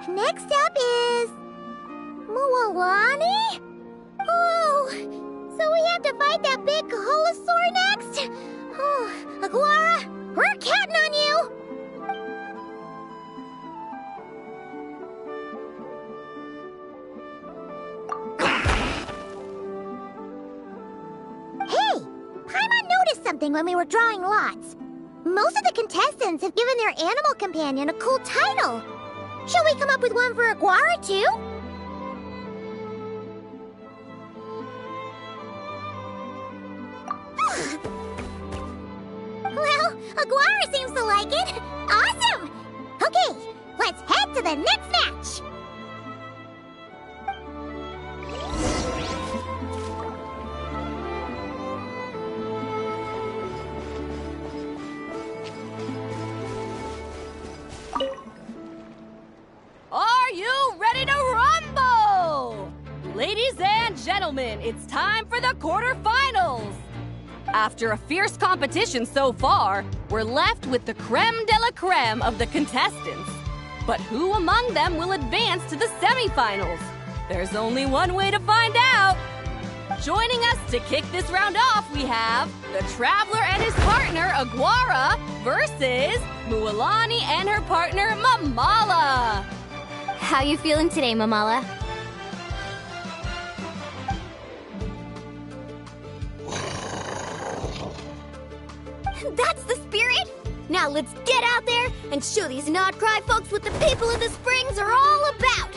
Next up is... Mualani? Oh, so we have to fight that big Holosaur next? Oh, Aguara, we're counting on you! Hey, Paimon noticed something when we were drawing lots. Most of the contestants have given their animal companion a cool title. Shall we come up with one for Aguara, too? Well, Aguara seems to like it. Awesome! Okay, let's head to the next match. Are you ready to rumble? Ladies and gentlemen, it's time for the quarterfinals. After a fierce competition so far, we're left with the creme de la creme of the contestants. But who among them will advance to the semifinals? There's only one way to find out. Joining us to kick this round off, we have the Traveler and his partner, Aguara, versus Mualani and her partner, Mamala. How you feeling today, Mamala? That's the spirit! Now let's get out there and show these nodkrai folks what the people of the Springs are all about!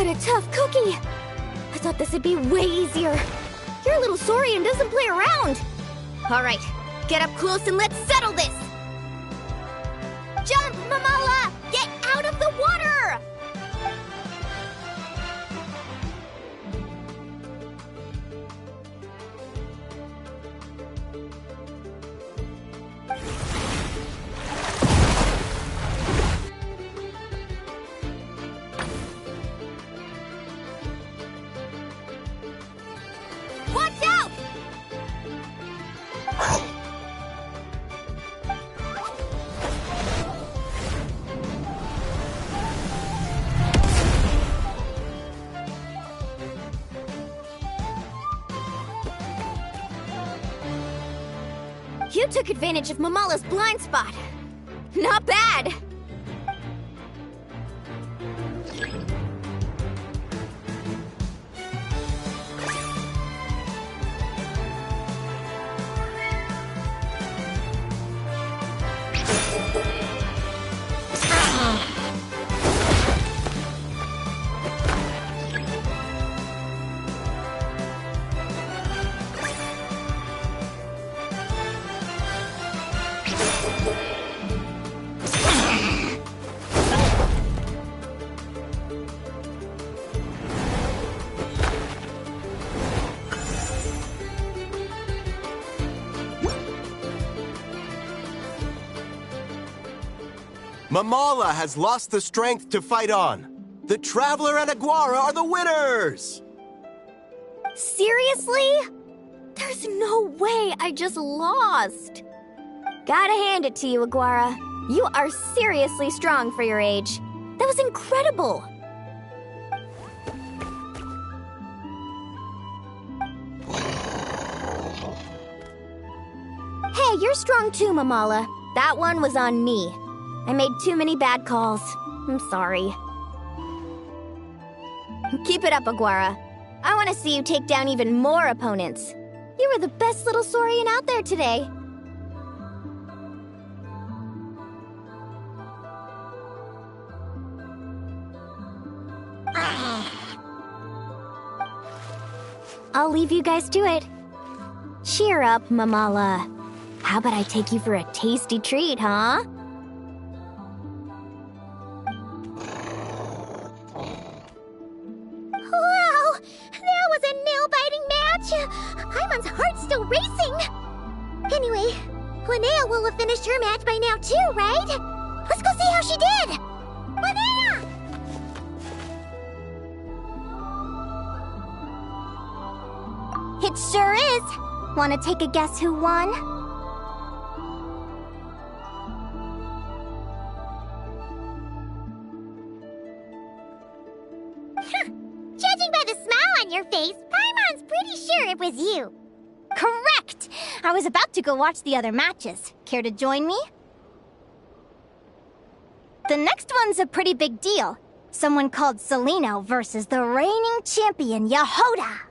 What a tough cookie! I thought this would be way easier. Your little Saurian doesn't play around. All right, get up close and let's settle this. Jump, Mamala! Get out of the water! Watch out! You took advantage of Mamala's blind spot. Not bad. Mamala has lost the strength to fight on. The Traveler and Aguara are the winners! Seriously? There's no way I just lost. Gotta hand it to you, Aguara. You are seriously strong for your age. That was incredible. Hey, you're strong too, Mamala. That one was on me. I made too many bad calls. I'm sorry. Keep it up, Aguara. I want to see you take down even more opponents. You were the best little Saurian out there today. I'll leave you guys to it. Cheer up, Mamala. How about I take you for a tasty treat, huh? Wow! That was a nail-biting match! Paimon's heart's still racing! Anyway, Linnea will have finished her match by now too, right? Let's go see how she did! Linnea! It sure is. Want to take a guess who won? Judging by the smile on your face, Paimon's pretty sure it was you. Correct! I was about to go watch the other matches. Care to join me? The next one's a pretty big deal. Someone called Celino versus the reigning champion, Yehoda.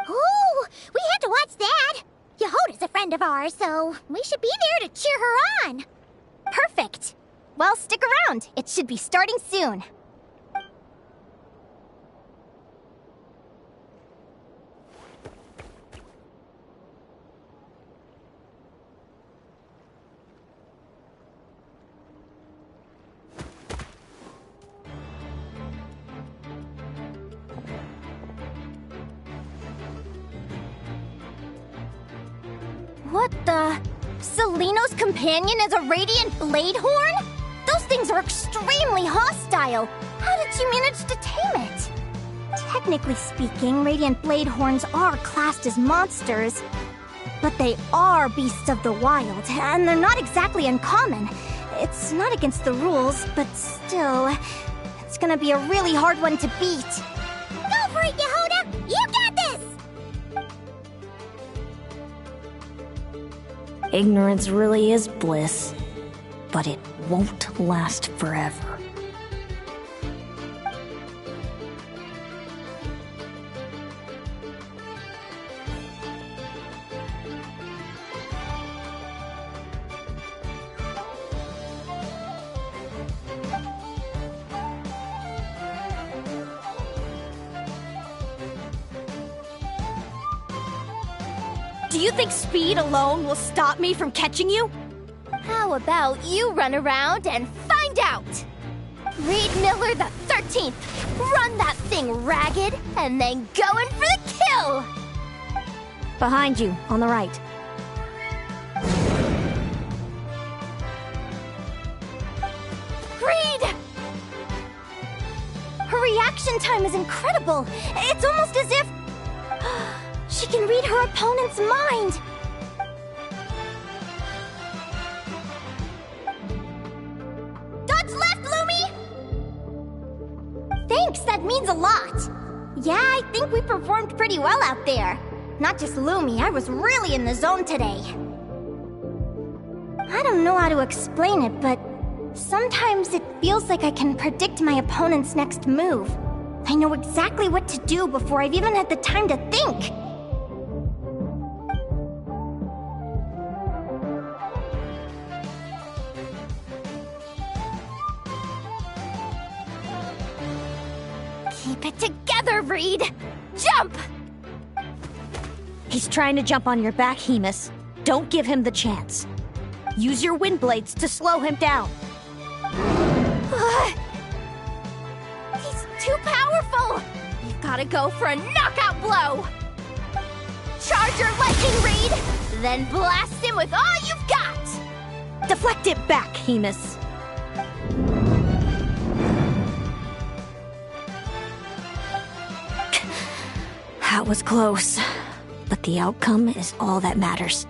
Ooh, we have to watch that. Yehoda's a friend of ours, so we should be there to cheer her on. Perfect. Well, stick around. It should be starting soon. What the? Celino's companion is a radiant blade horn? Those things are extremely hostile. How did you manage to tame it? Technically speaking, radiant blade horns are classed as monsters. But they are beasts of the wild, and they're not exactly uncommon. It's not against the rules, but still, it's gonna be a really hard one to beat. Go for it, Yehoda! You got this! Ignorance really is bliss, but it won't last forever. Do you think speed alone will stop me from catching you? How about you run around and find out? Reed Miller the 13th, run that thing ragged and then go in for the kill! Behind you, on the right. Reed! Her reaction time is incredible. It's almost as if she can read her opponent's mind. Dodge left, Lumi! Thanks, that means a lot. Yeah, I think we performed pretty well out there. Not just Lumi, I was really in the zone today. I don't know how to explain it, but sometimes it feels like I can predict my opponent's next move. I know exactly what to do before I've even had the time to think. Keep it together, Reed! Jump! He's trying to jump on your back, Hemus. Don't give him the chance. Use your wind blades to slow him down. He's too powerful! You've gotta go for a knockout blow! Charge your lightning, Reed! Then blast him with all you've got! Deflect it back, Hemus. That was close, but the outcome is all that matters.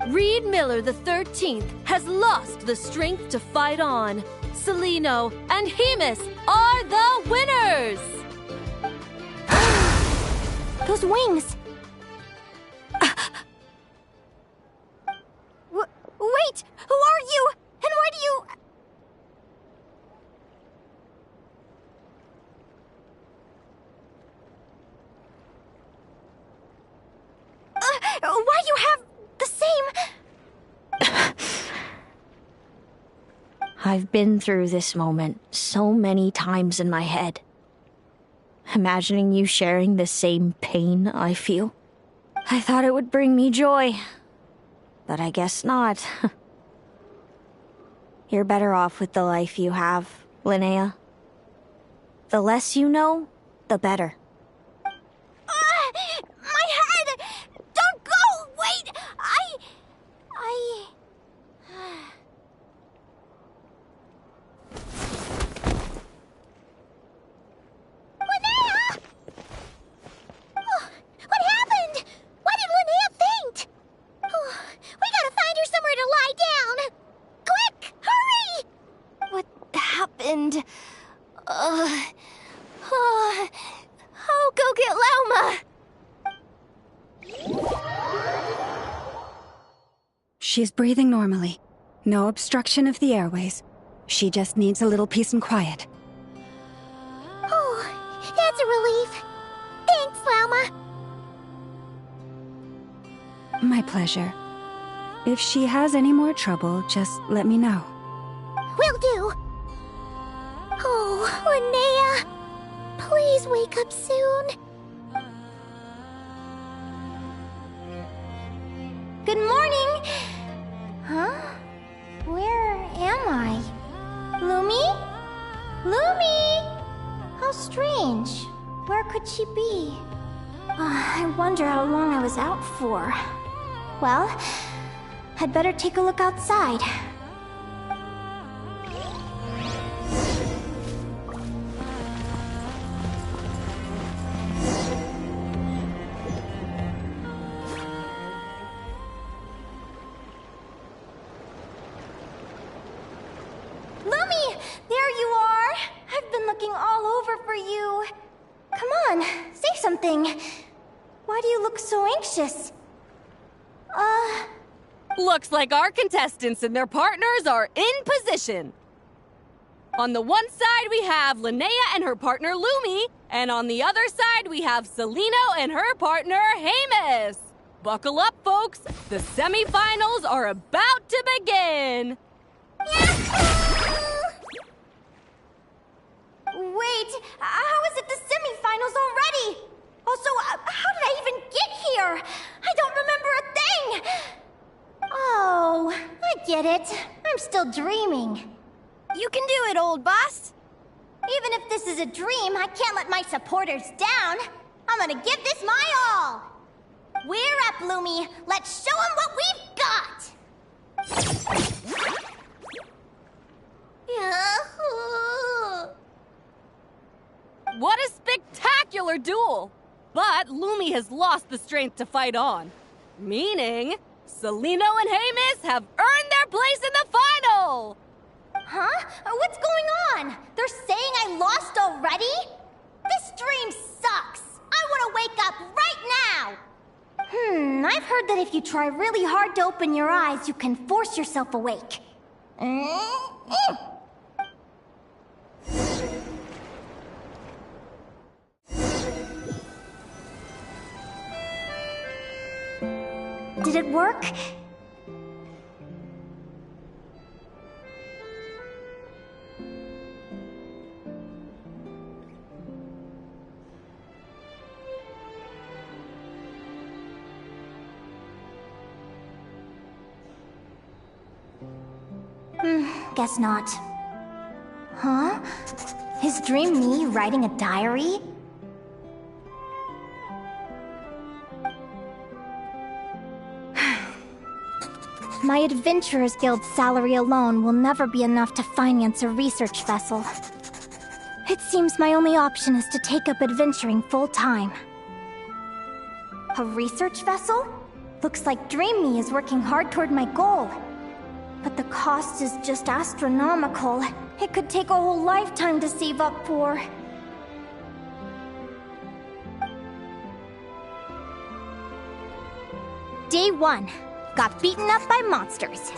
Reed Miller the 13th has lost the strength to fight on. Celino and Hemus are the winners! Those wings! Wait! Who are you? And why do you... why you have the same... I've been through this moment so many times in my head. Imagining you sharing the same pain I feel. I thought it would bring me joy. But I guess not. You're better off with the life you have, Linnea. The less you know, the better. My head! Don't go! Wait! Linnea! Oh, what happened? Why did Linnea faint? Oh, we gotta find her somewhere to lie down. Quick, hurry! What happened? I'll go get Lauma. She's breathing normally. No obstruction of the airways. She just needs a little peace and quiet. Oh, that's a relief. Thanks, Lauma. My pleasure. If she has any more trouble, just let me know. Will do. Oh, Linnea. Please wake up soon. Good morning! Huh? Where am I? Lumi? Lumi! How strange. Where could she be? I wonder how long I was out for. Well, I'd better take a look outside. Lumi! There you are! I've been looking all over for you. Come on, say something. Why do you look so anxious? Looks like our contestants and their partners are in position. On the one side, we have Linnea and her partner Lumi, and on the other side, we have Celino and her partner Hemus. Buckle up, folks. The semifinals are about to begin. Wait, how is it the semifinals already? Also, how did I even get here? I don't remember a thing! Forget it. I'm still dreaming. You can do it, old boss. Even if this is a dream, I can't let my supporters down. I'm gonna give this my all. We're up, Lumi. Let's show them what we've got. Yahoo! What a spectacular duel! But Lumi has lost the strength to fight on. Meaning, Celino and Hamis have earned their place in the final! Huh? What's going on? They're saying I lost already? This dream sucks. I want to wake up right now. I've heard that if you try really hard to open your eyes, you can force yourself awake. Did it work? Guess not. Huh? Is Dream me writing a diary? My Adventurers Guild salary alone will never be enough to finance a research vessel. It seems my only option is to take up adventuring full-time. A research vessel? Looks like Dream Me is working hard toward my goal. But the cost is just astronomical. It could take a whole lifetime to save up for. Day 1. Got beaten up by monsters.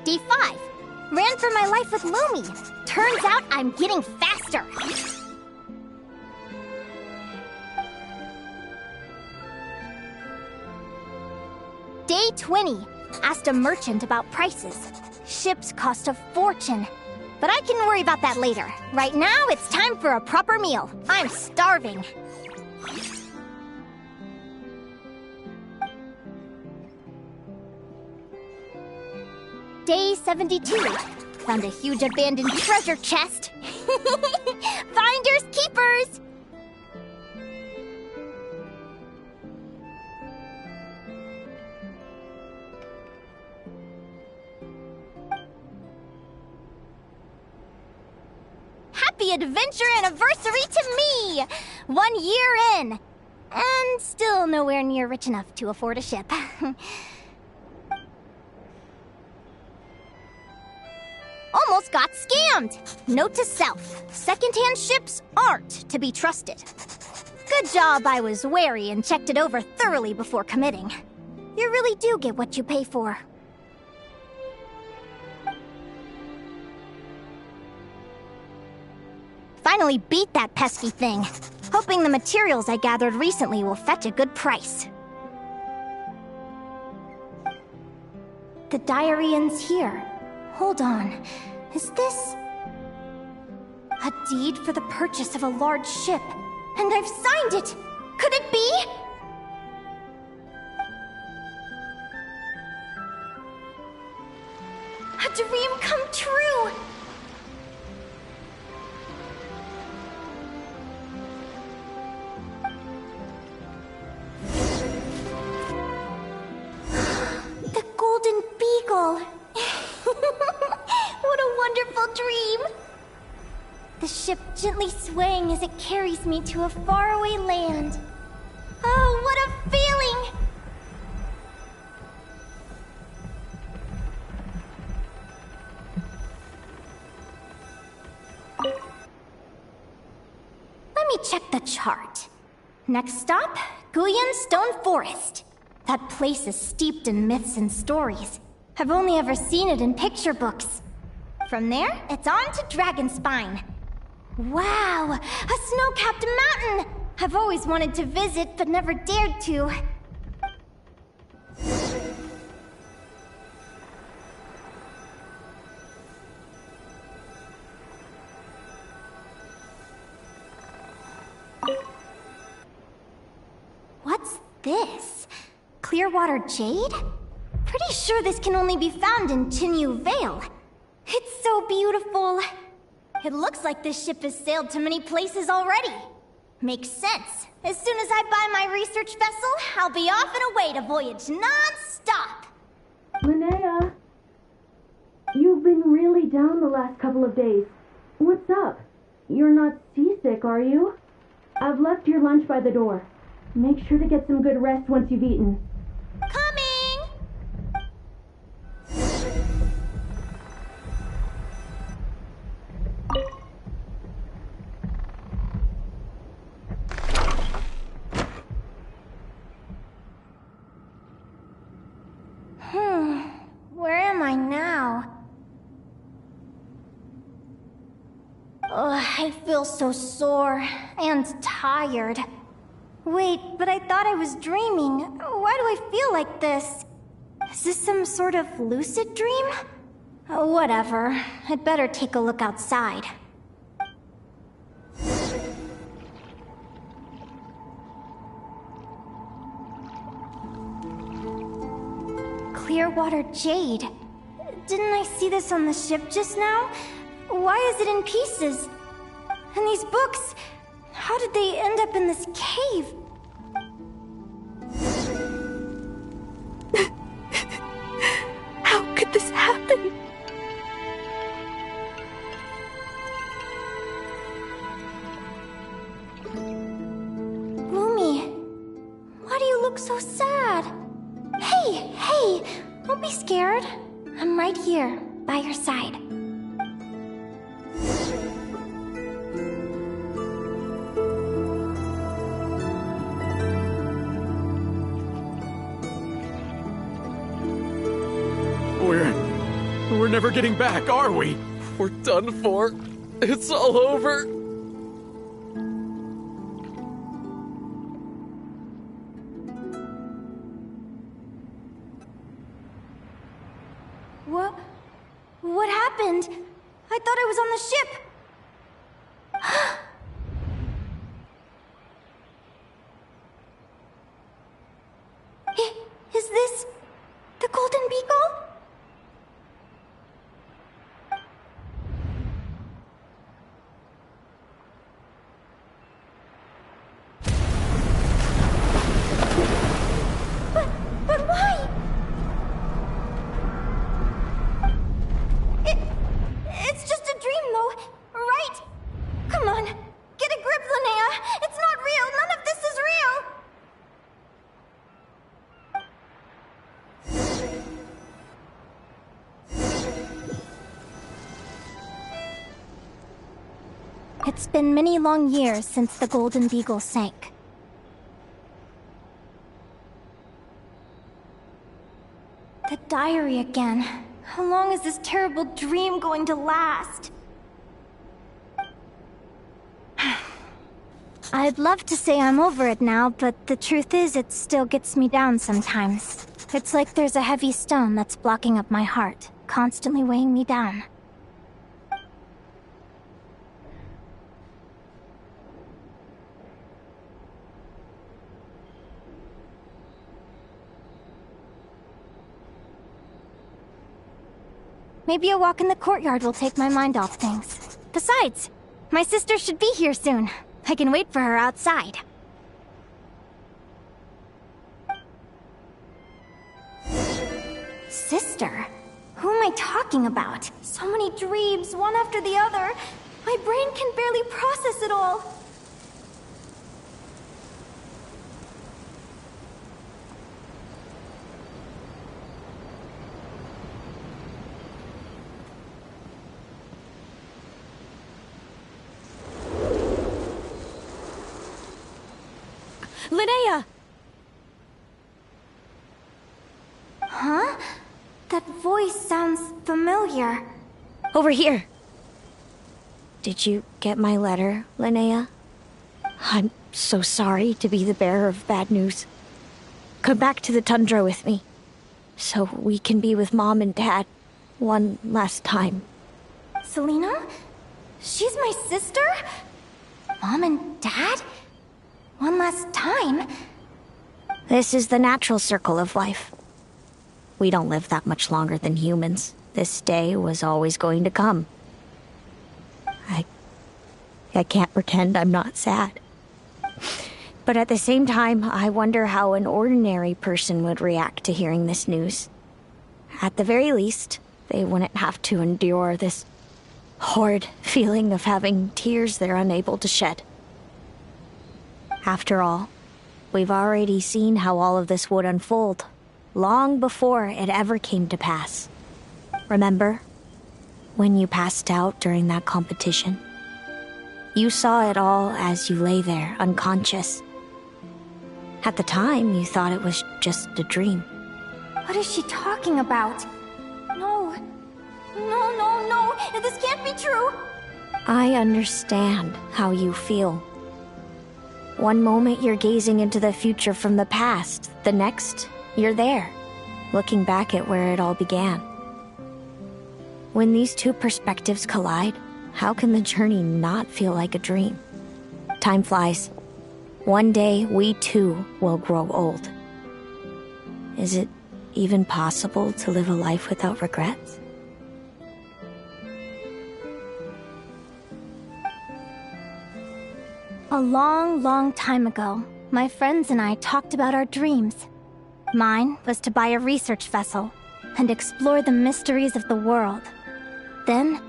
Day 5. Ran for my life with Lumi. Turns out I'm getting faster. Day 20. Asked a merchant about prices. Ships cost a fortune. But I can worry about that later. Right now, it's time for a proper meal. I'm starving. Day 72. Found a huge abandoned treasure chest. Finders keepers! Happy adventure anniversary to me! 1 year in! And still nowhere near rich enough to afford a ship. Almost got scammed! Note to self, secondhand ships aren't to be trusted. Good job I was wary and checked it over thoroughly before committing. You really do get what you pay for. Finally beat that pesky thing. Hoping the materials I gathered recently will fetch a good price. The diary ends here. Hold on. Is this... a deed for the purchase of a large ship? And I've signed it! Could it be? A dream come true! The Golden Beagle! What a wonderful dream! The ship gently swaying as it carries me to a faraway land. Oh, what a feeling! Let me check the chart. Next stop, Guyan Stone Forest. That place is steeped in myths and stories. I've only ever seen it in picture books. From there, it's on to Dragonspine. Wow, a snow-capped mountain! I've always wanted to visit, but never dared to. this? Clearwater jade? Pretty sure this can only be found in Tinyu Vale. It's so beautiful. It looks like this ship has sailed to many places already. Makes sense. As soon as I buy my research vessel, I'll be off and away to voyage non-stop. Linnea, you've been really down the last couple of days. What's up? You're not seasick, are you? I've left your lunch by the door. Make sure to get some good rest once you've eaten. Coming! Where am I now? Ugh, I feel so sore and tired. Wait, but I thought I was dreaming. Why do I feel like this? Is this some sort of lucid dream? Whatever. I'd better take a look outside. Clearwater jade. Didn't I see this on the ship just now? Why is it in pieces? And these books, how did they end up in this cave? How could this happen? Lumi, why do you look so sad? Hey, don't be scared. I'm right here, by your side. We're never getting back, are we? We're done for. It's all over. What happened? I thought I was on the ship. Is this the Golden Beagle? But why? It's just a dream, though, right? Come on, get a grip, Linnea. It's not real. None of this is real. It's been many long years since the Golden Beagle sank. The diary again. How long is this terrible dream going to last? I'd love to say I'm over it now, but the truth is it still gets me down sometimes. It's like there's a heavy stone that's blocking up my heart, constantly weighing me down. Maybe a walk in the courtyard will take my mind off things. Besides, my sister should be here soon. I can wait for her outside. Sister? Who am I talking about? So many dreams, one after the other. My brain can barely process it all. Linnea! Huh? That voice sounds familiar. Over here. Did you get my letter, Linnea? I'm so sorry to be the bearer of bad news. Come back to the tundra with me, so we can be with Mom and Dad one last time. Selena? She's my sister? Mom and Dad? One last time? This is the natural circle of life. We don't live that much longer than humans. This day was always going to come. I can't pretend I'm not sad. But at the same time, I wonder how an ordinary person would react to hearing this news. At the very least, they wouldn't have to endure this horrid feeling of having tears they're unable to shed. After all, we've already seen how all of this would unfold, long before it ever came to pass. Remember, when you passed out during that competition? You saw it all as you lay there, unconscious. At the time, you thought it was just a dream. What is she talking about? No. No. This can't be true. I understand how you feel. One moment you're gazing into the future from the past, the next, you're there, looking back at where it all began. When these two perspectives collide, how can the journey not feel like a dream? Time flies. One day, we too will grow old. Is it even possible to live a life without regrets? A long time ago, my friends and I talked about our dreams. Mine was to buy a research vessel and explore the mysteries of the world. Then,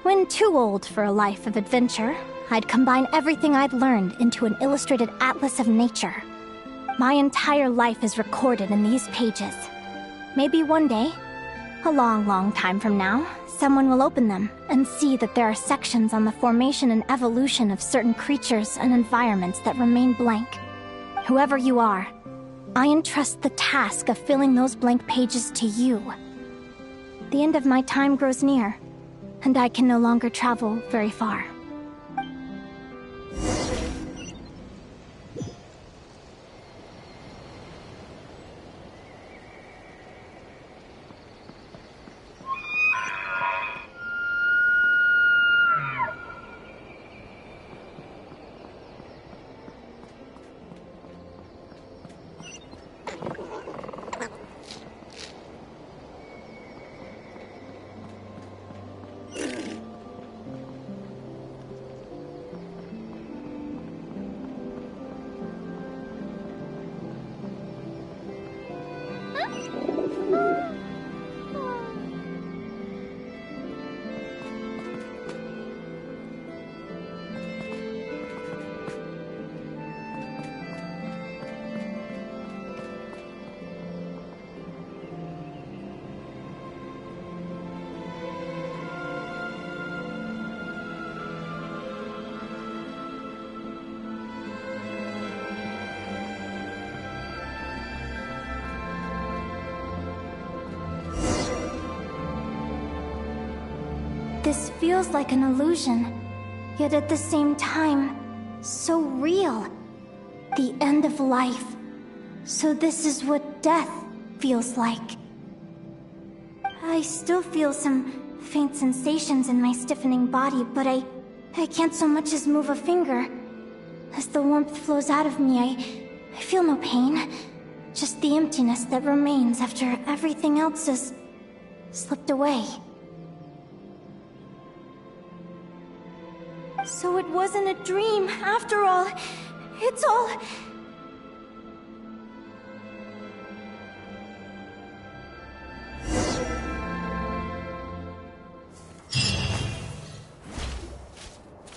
when too old for a life of adventure, I'd combine everything I'd learned into an illustrated atlas of nature. My entire life is recorded in these pages. Maybe one day, a long time from now, someone will open them and see that there are sections on the formation and evolution of certain creatures and environments that remain blank. Whoever you are, I entrust the task of filling those blank pages to you. The end of my time grows near, and I can no longer travel very far. This feels like an illusion, yet at the same time, so real. The end of life. So this is what death feels like. I still feel some faint sensations in my stiffening body, but I can't so much as move a finger. As the warmth flows out of me, I feel no pain. Just the emptiness that remains after everything else has slipped away. So it wasn't a dream, after all. It's all...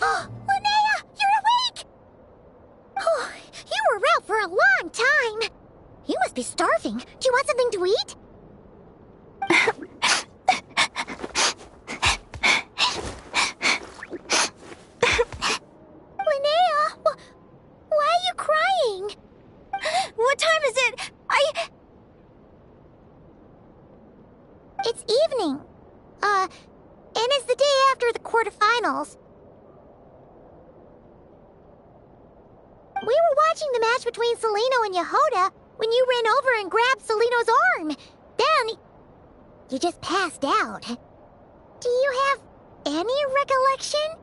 Linnea, you're awake! Oh, you were out for a long time. You must be starving. Do you want something to eat? What time is it? It's evening. And it's the day after the quarterfinals. We were watching the match between Celino and Yehoda when you ran over and grabbed Celino's arm. Then, you just passed out. Do you have any recollection?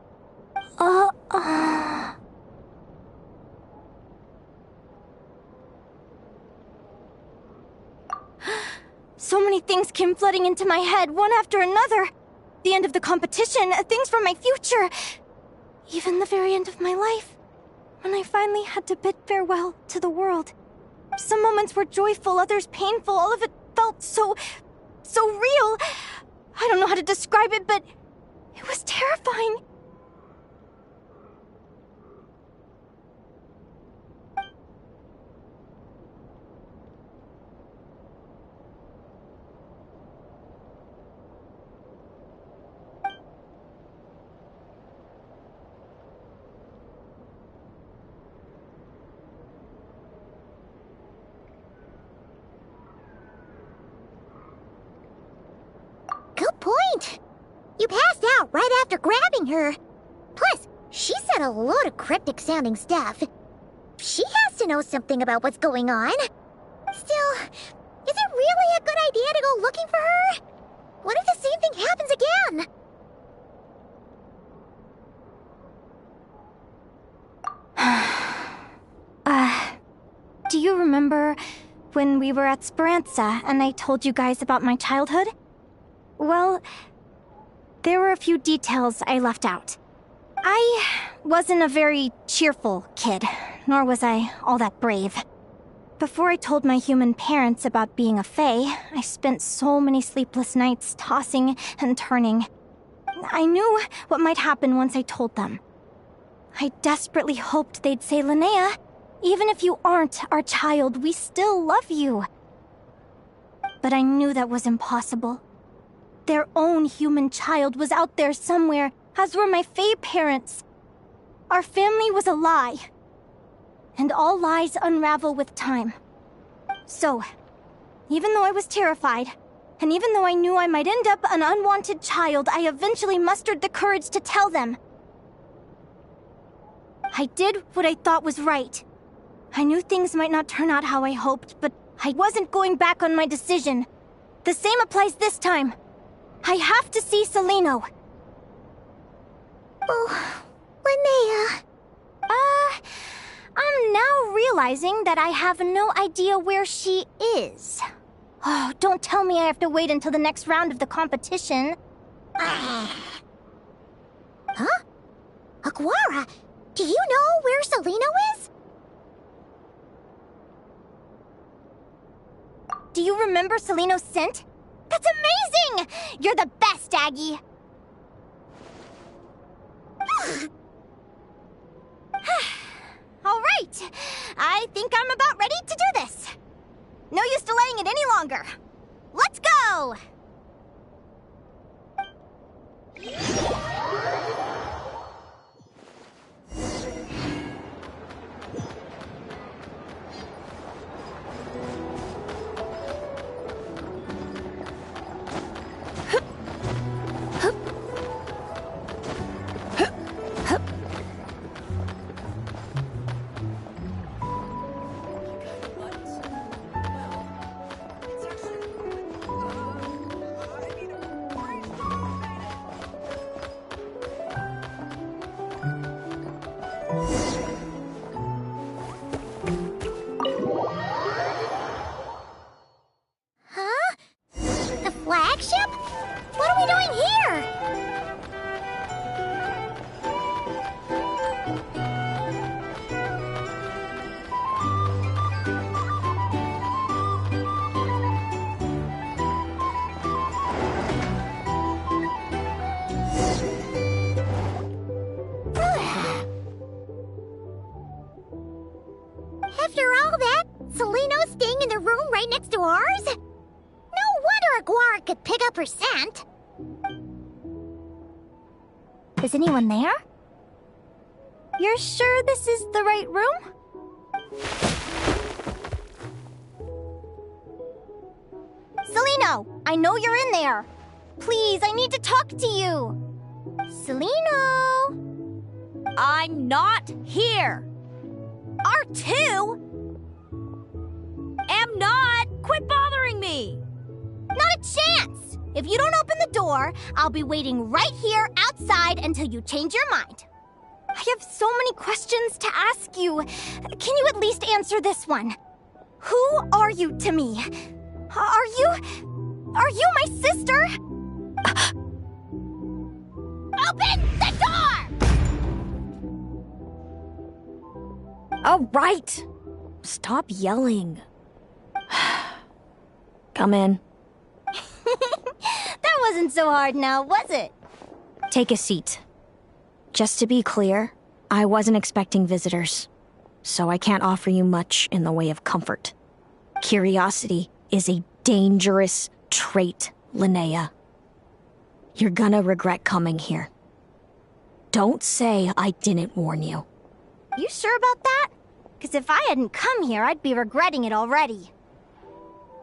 So many things came flooding into my head, one after another. The end of the competition, things from my future. Even the very end of my life. When I finally had to bid farewell to the world. Some moments were joyful, others painful. All of it felt so real. I don't know how to describe it, but it was terrifying. Good point. You passed out right after grabbing her. Plus, she said a load of cryptic-sounding stuff. She has to know something about what's going on. Still, is it really a good idea to go looking for her? What if the same thing happens again? Do you remember when we were at Speranza and I told you guys about my childhood? Well, there were a few details I left out. I wasn't a very cheerful kid, nor was I all that brave. Before I told my human parents about being a fae, I spent so many sleepless nights tossing and turning. I knew what might happen once I told them. I desperately hoped they'd say, Linnea, even if you aren't our child, we still love you. But I knew that was impossible. Their own human child was out there somewhere, as were my fae parents. Our family was a lie. And all lies unravel with time. So, even though I was terrified, and even though I knew I might end up an unwanted child, I eventually mustered the courage to tell them. I did what I thought was right. I knew things might not turn out how I hoped, but I wasn't going back on my decision. The same applies this time. I have to see Celino. Oh, Linnea. I'm now realizing that I have no idea where she is. Oh, don't tell me I have to wait until the next round of the competition. Huh? Aguara, do you know where Celino is? Do you remember Celino's scent? That's amazing! You're the best, Aggie! All right, I think I'm about ready to do this. No use delaying it any longer. Let's go! Flagship? What are we doing here? After all that, Celino's staying in the room right next to ours? No wonder Aguara could pick up her scent. Is anyone there? You're sure this is the right room? Celino, I know you're in there. Please, I need to talk to you. Celino? I'm not here. R2? Am not. Quit bothering me. Not a chance! If you don't open the door, I'll be waiting right here outside until you change your mind. I have so many questions to ask you. Can you at least answer this one? Who are you to me? Are you Are you my sister? Open the door! All right. Stop yelling. Come in. That wasn't so hard now, was it? Take a seat. Just to be clear, I wasn't expecting visitors, so I can't offer you much in the way of comfort. Curiosity is a dangerous trait, Linnea. You're gonna regret coming here. Don't say I didn't warn you. You sure about that? Because if I hadn't come here, I'd be regretting it already.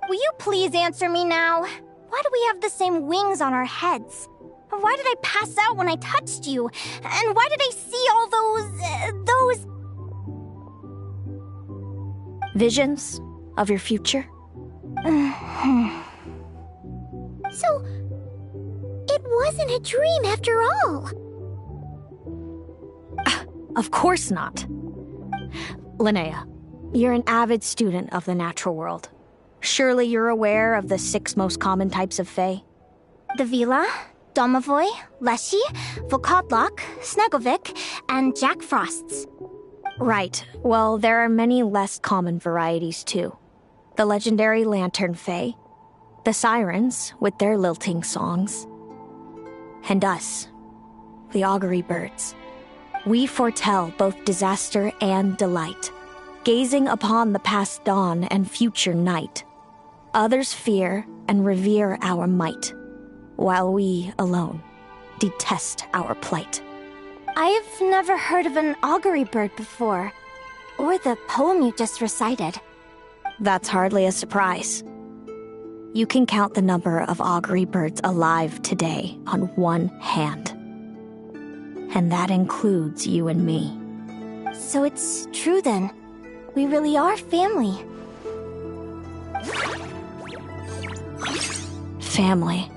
Will you please answer me now? Why do we have the same wings on our heads? Why did I pass out when I touched you? And why did I see all those... Visions of your future? So, it wasn't a dream after all. Of course not. Linnea, you're an avid student of the natural world. Surely you're aware of the 6 most common types of Fae? The Vila, Domovoy, Leshy, Volkodlok, Snegovic, and Jack Frosts. Right. Well, there are many less common varieties too. The legendary Lantern Fae, the Sirens with their lilting songs, and us, the Augury Birds. We foretell both disaster and delight, gazing upon the past dawn and future night. Others fear and revere our might, while we alone detest our plight. I've never heard of an augury bird before, or the poem you just recited. That's hardly a surprise. You can count the number of augury birds alive today on one hand. And that includes you and me. So it's true then. We really are family. Family.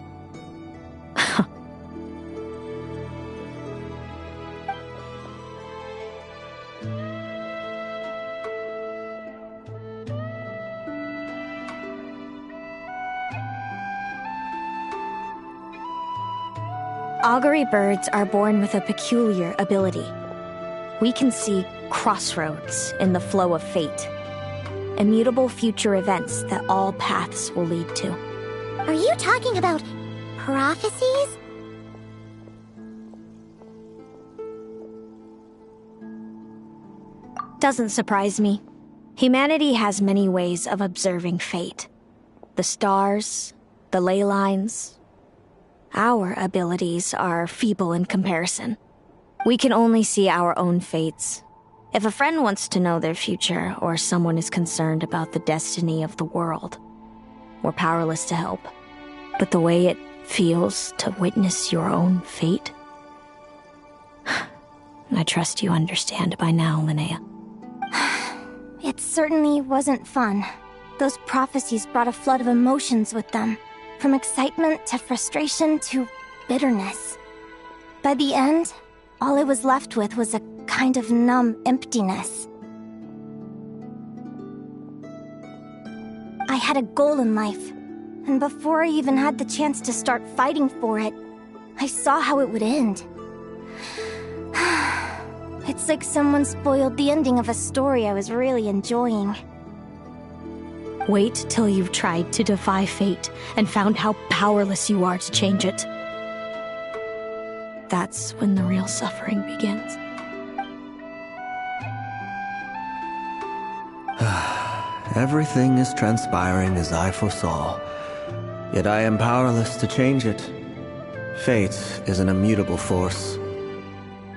Augury birds are born with a peculiar ability. We can see crossroads in the flow of fate, immutable future events that all paths will lead to. Are you talking about prophecies? Doesn't surprise me. Humanity has many ways of observing fate. The stars, the ley lines. Our abilities are feeble in comparison. We can only see our own fates. If a friend wants to know their future, or someone is concerned about the destiny of the world, we're powerless to help. But the way it feels to witness your own fate, I trust you understand by now, Linnea. It certainly wasn't fun. Those prophecies brought a flood of emotions with them. From excitement to frustration to bitterness. By the end, all I was left with was a kind of numb emptiness. I had a goal in life, and before I even had the chance to start fighting for it, I saw how it would end. It's like someone spoiled the ending of a story I was really enjoying. Wait till you've tried to defy fate and found how powerless you are to change it. That's when the real suffering begins. Everything is transpiring as I foresaw, yet I am powerless to change it. Fate is an immutable force.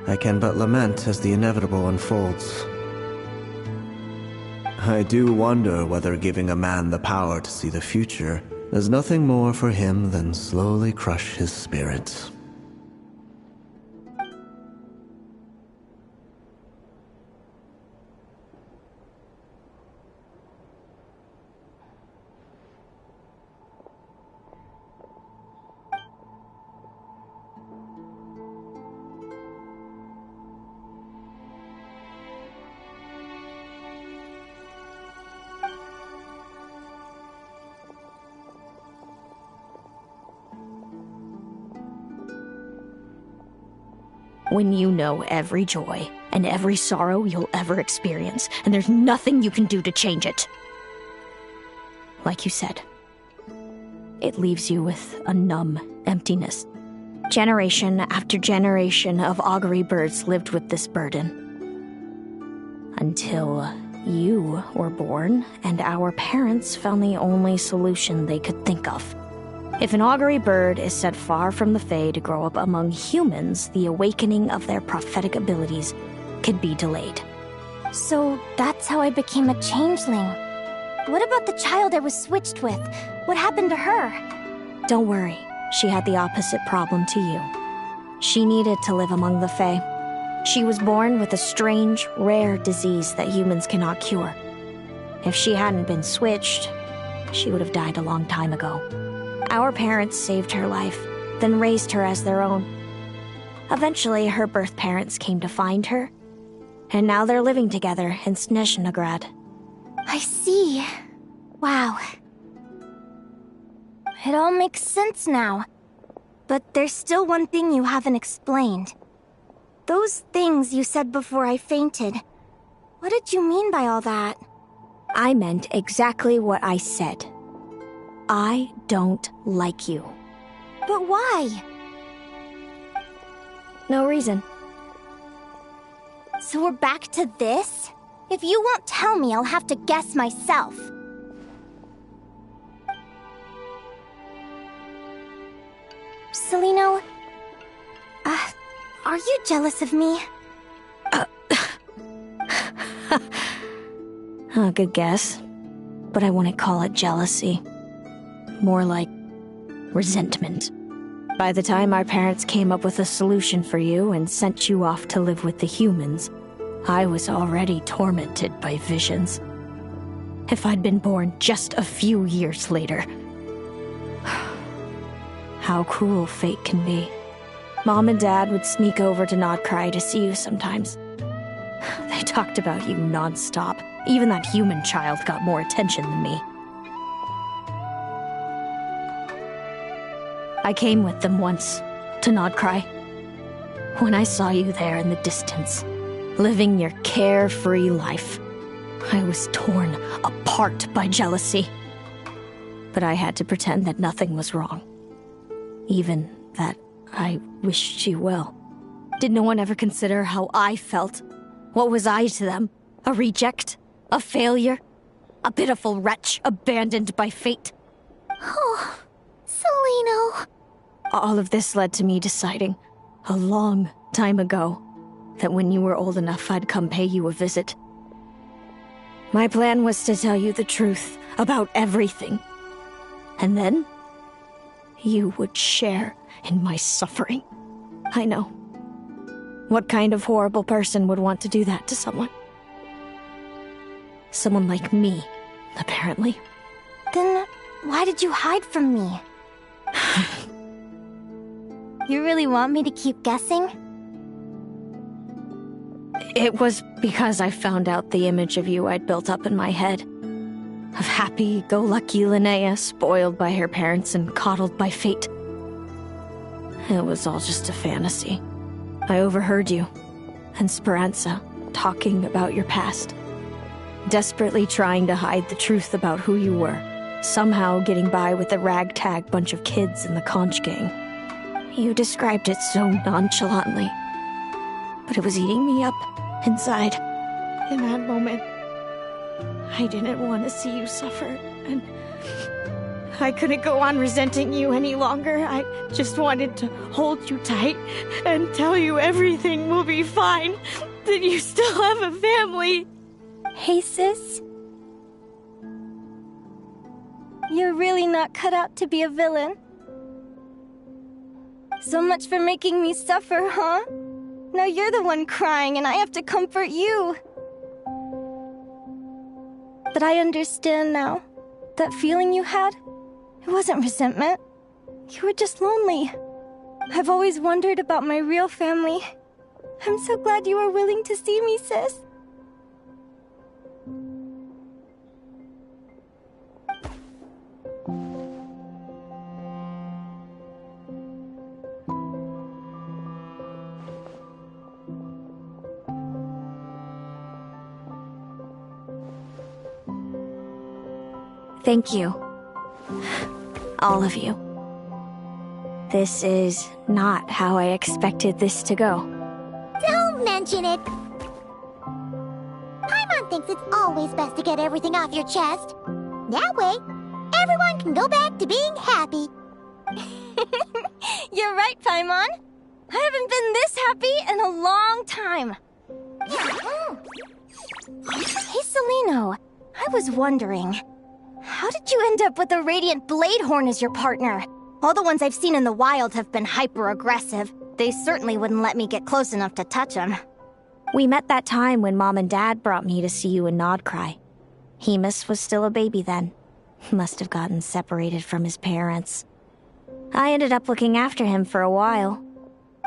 I can but lament as the inevitable unfolds. I do wonder whether giving a man the power to see the future is nothing more for him than slowly crush his spirit. When you know every joy and every sorrow you'll ever experience, and there's nothing you can do to change it. Like you said, it leaves you with a numb emptiness. Generation after generation of augury birds lived with this burden. Until you were born, and our parents found the only solution they could think of. If an augury bird is set far from the Fae to grow up among humans, the awakening of their prophetic abilities could be delayed. So that's how I became a changeling. What about the child I was switched with? What happened to her? Don't worry, she had the opposite problem to you. She needed to live among the Fae. She was born with a strange, rare disease that humans cannot cure. If she hadn't been switched, she would have died a long time ago. Our parents saved her life, then raised her as their own. Eventually, her birth parents came to find her, and now they're living together in Snezhnegrad. I see. Wow. It all makes sense now. But there's still one thing you haven't explained. Those things you said before I fainted. What did you mean by all that? I meant exactly what I said. I don't like you. But why? No reason. So we're back to this? If you won't tell me, I'll have to guess myself. Celino, are you jealous of me? Good guess. But I wouldn't call it jealousy. More like resentment. By the time our parents came up with a solution for you and sent you off to live with the humans, I was already tormented by visions. If I'd been born just a few years later. How cruel fate can be. Mom and Dad would sneak over to Nodkrai to see you sometimes. They talked about you non-stop. Even that human child got more attention than me. I came with them once, to Nodkrai. When I saw you there in the distance, living your carefree life, I was torn apart by jealousy. But I had to pretend that nothing was wrong. Even that I wished you well. Did no one ever consider how I felt? What was I to them? A reject? A failure? A pitiful wretch abandoned by fate? Oh, Celino. All of this led to me deciding, a long time ago, that when you were old enough I'd come pay you a visit. My plan was to tell you the truth about everything. And then, you would share in my suffering. I know. What kind of horrible person would want to do that to someone? Someone like me, apparently. Then, why did you hide from me? You really want me to keep guessing? It was because I found out the image of you I'd built up in my head. Of happy-go-lucky Linnea, spoiled by her parents and coddled by fate. It was all just a fantasy. I overheard you and Speranza talking about your past. Desperately trying to hide the truth about who you were. Somehow getting by with a ragtag bunch of kids in the conch gang. You described it so nonchalantly. But it was eating me up, inside. In that moment, I didn't want to see you suffer, and I couldn't go on resenting you any longer. I just wanted to hold you tight and tell you everything will be fine, that you still have a family. Hey, sis. You're really not cut out to be a villain. So much for making me suffer, huh? Now you're the one crying and I have to comfort you. But I understand now. That feeling you had, it wasn't resentment. You were just lonely. I've always wondered about my real family. I'm so glad you were willing to see me, sis. Thank you. All of you. This is not how I expected this to go. Don't mention it. Paimon thinks it's always best to get everything off your chest. That way, everyone can go back to being happy. You're right, Paimon. I haven't been this happy in a long time. Hey, Celino. I was wondering, how did you end up with a Radiant Bladehorn as your partner? All the ones I've seen in the wild have been hyper-aggressive. They certainly wouldn't let me get close enough to touch them. We met that time when Mom and Dad brought me to see you in Nodkrai. Hemus was still a baby then. Must have gotten separated from his parents. I ended up looking after him for a while.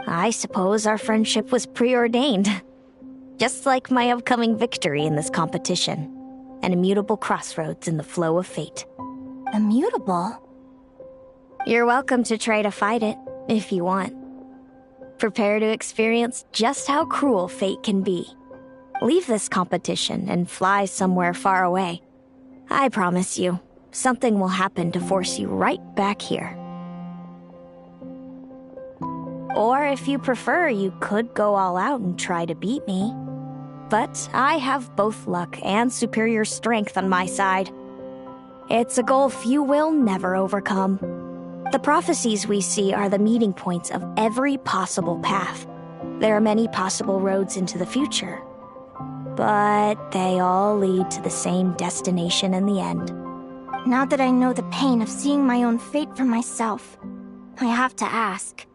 I suppose our friendship was preordained. Just like my upcoming victory in this competition. An immutable crossroads in the flow of fate. Immutable? You're welcome to try to fight it, if you want. Prepare to experience just how cruel fate can be. Leave this competition and fly somewhere far away. I promise you, something will happen to force you right back here. Or if you prefer, you could go all out and try to beat me. But I have both luck and superior strength on my side. It's a goal few will never overcome. The prophecies we see are the meeting points of every possible path. There are many possible roads into the future. But they all lead to the same destination in the end. Now that I know the pain of seeing my own fate for myself, I have to ask,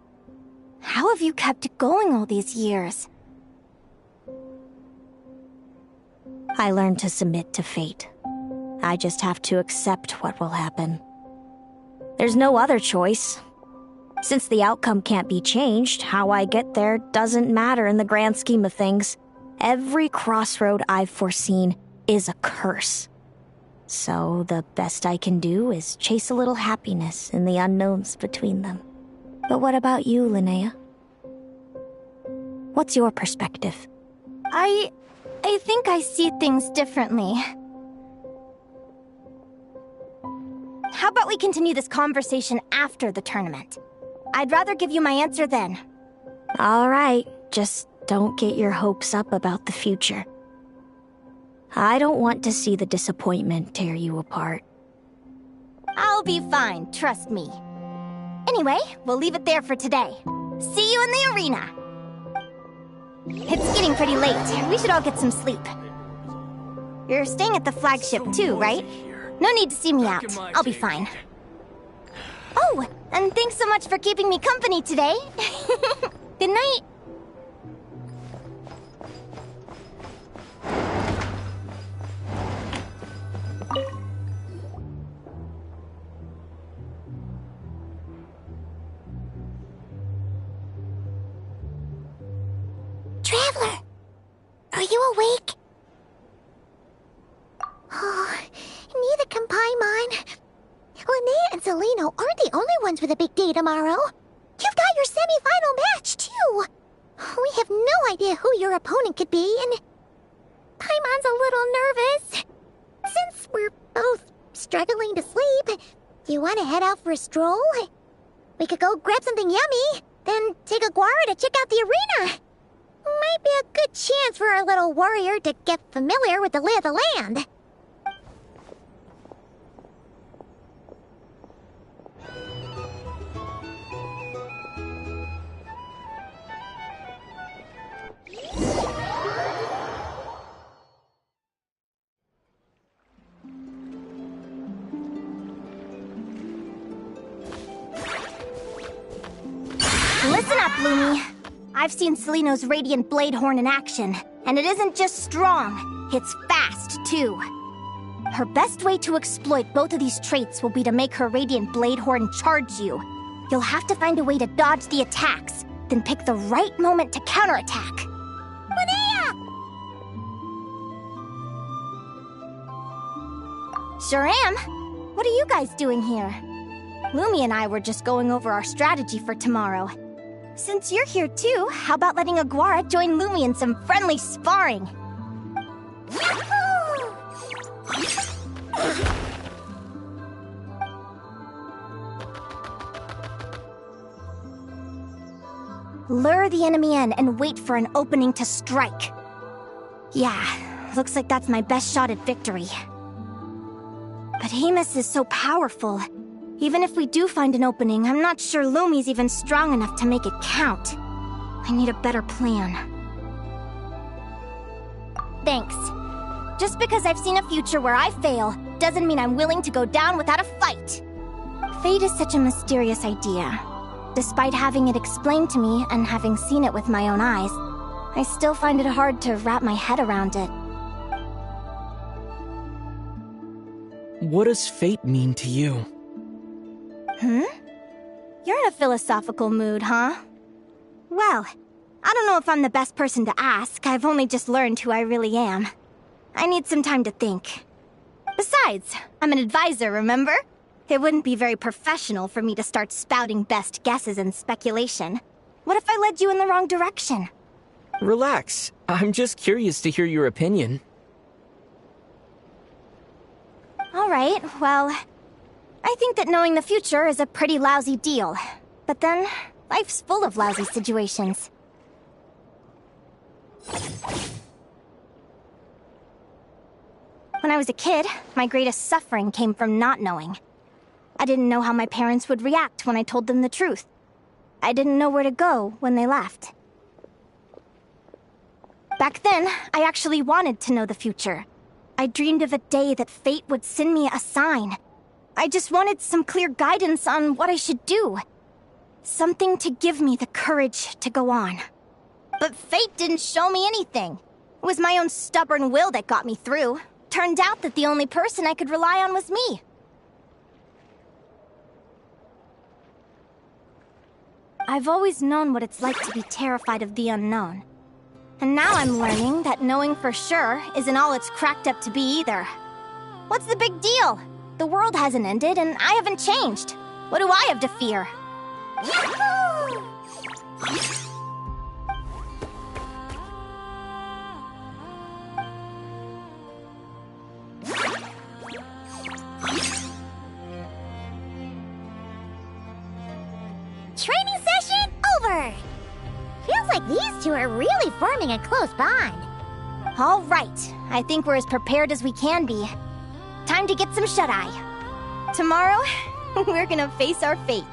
how have you kept it going all these years? I learned to submit to fate. I just have to accept what will happen. There's no other choice. Since the outcome can't be changed, how I get there doesn't matter in the grand scheme of things. Every crossroad I've foreseen is a curse. So the best I can do is chase a little happiness in the unknowns between them. But what about you, Linnea? What's your perspective? I think I see things differently. How about we continue this conversation after the tournament? I'd rather give you my answer then. All right, just don't get your hopes up about the future. I don't want to see the disappointment tear you apart. I'll be fine, trust me. Anyway, we'll leave it there for today. See you in the arena! It's getting pretty late. We should all get some sleep. You're staying at the flagship too, right? No need to see me out. I'll be fine. Oh, and thanks so much for keeping me company today. Good night. Traveler, are you awake? Oh, neither can Paimon. Linnea and Celino aren't the only ones with a big day tomorrow. You've got your semi-final match, too. We have no idea who your opponent could be, and Paimon's a little nervous. Since we're both struggling to sleep, do you want to head out for a stroll? We could go grab something yummy, then take a guara to check out the arena. Might be a good chance for our little warrior to get familiar with the lay of the land. Listen up, Lumi. I've seen Celino's Radiant Bladehorn in action, and it isn't just strong, it's fast, too. Her best way to exploit both of these traits will be to make her Radiant Bladehorn charge you. You'll have to find a way to dodge the attacks, then pick the right moment to counterattack. Linnea! Sure am. What are you guys doing here? Lumi and I were just going over our strategy for tomorrow. Since you're here too, how about letting Aguara join Lumi in some friendly sparring? Lure the enemy in and wait for an opening to strike. Yeah, looks like that's my best shot at victory. But Amos is so powerful. Even if we do find an opening, I'm not sure Lumi's even strong enough to make it count. I need a better plan. Thanks. Just because I've seen a future where I fail, doesn't mean I'm willing to go down without a fight. Fate is such a mysterious idea. Despite having it explained to me and having seen it with my own eyes, I still find it hard to wrap my head around it. What does fate mean to you? You're in a philosophical mood, huh? Well, I don't know if I'm the best person to ask. I've only just learned who I really am. I need some time to think. Besides, I'm an advisor, remember? It wouldn't be very professional for me to start spouting best guesses and speculation. What if I led you in the wrong direction? Relax. I'm just curious to hear your opinion. Alright, well, I think that knowing the future is a pretty lousy deal. But then, life's full of lousy situations. When I was a kid, my greatest suffering came from not knowing. I didn't know how my parents would react when I told them the truth. I didn't know where to go when they left. Back then, I actually wanted to know the future. I dreamed of a day that fate would send me a sign. I just wanted some clear guidance on what I should do. Something to give me the courage to go on. But fate didn't show me anything. It was my own stubborn will that got me through. Turned out that the only person I could rely on was me. I've always known what it's like to be terrified of the unknown. And now I'm learning that knowing for sure isn't all it's cracked up to be either. What's the big deal? The world hasn't ended and I haven't changed. What do I have to fear? Yahoo! Training session over! Feels like these two are really forming a close bond. All right, I think we're as prepared as we can be. Time to get some shut-eye. Tomorrow, we're gonna face our fate.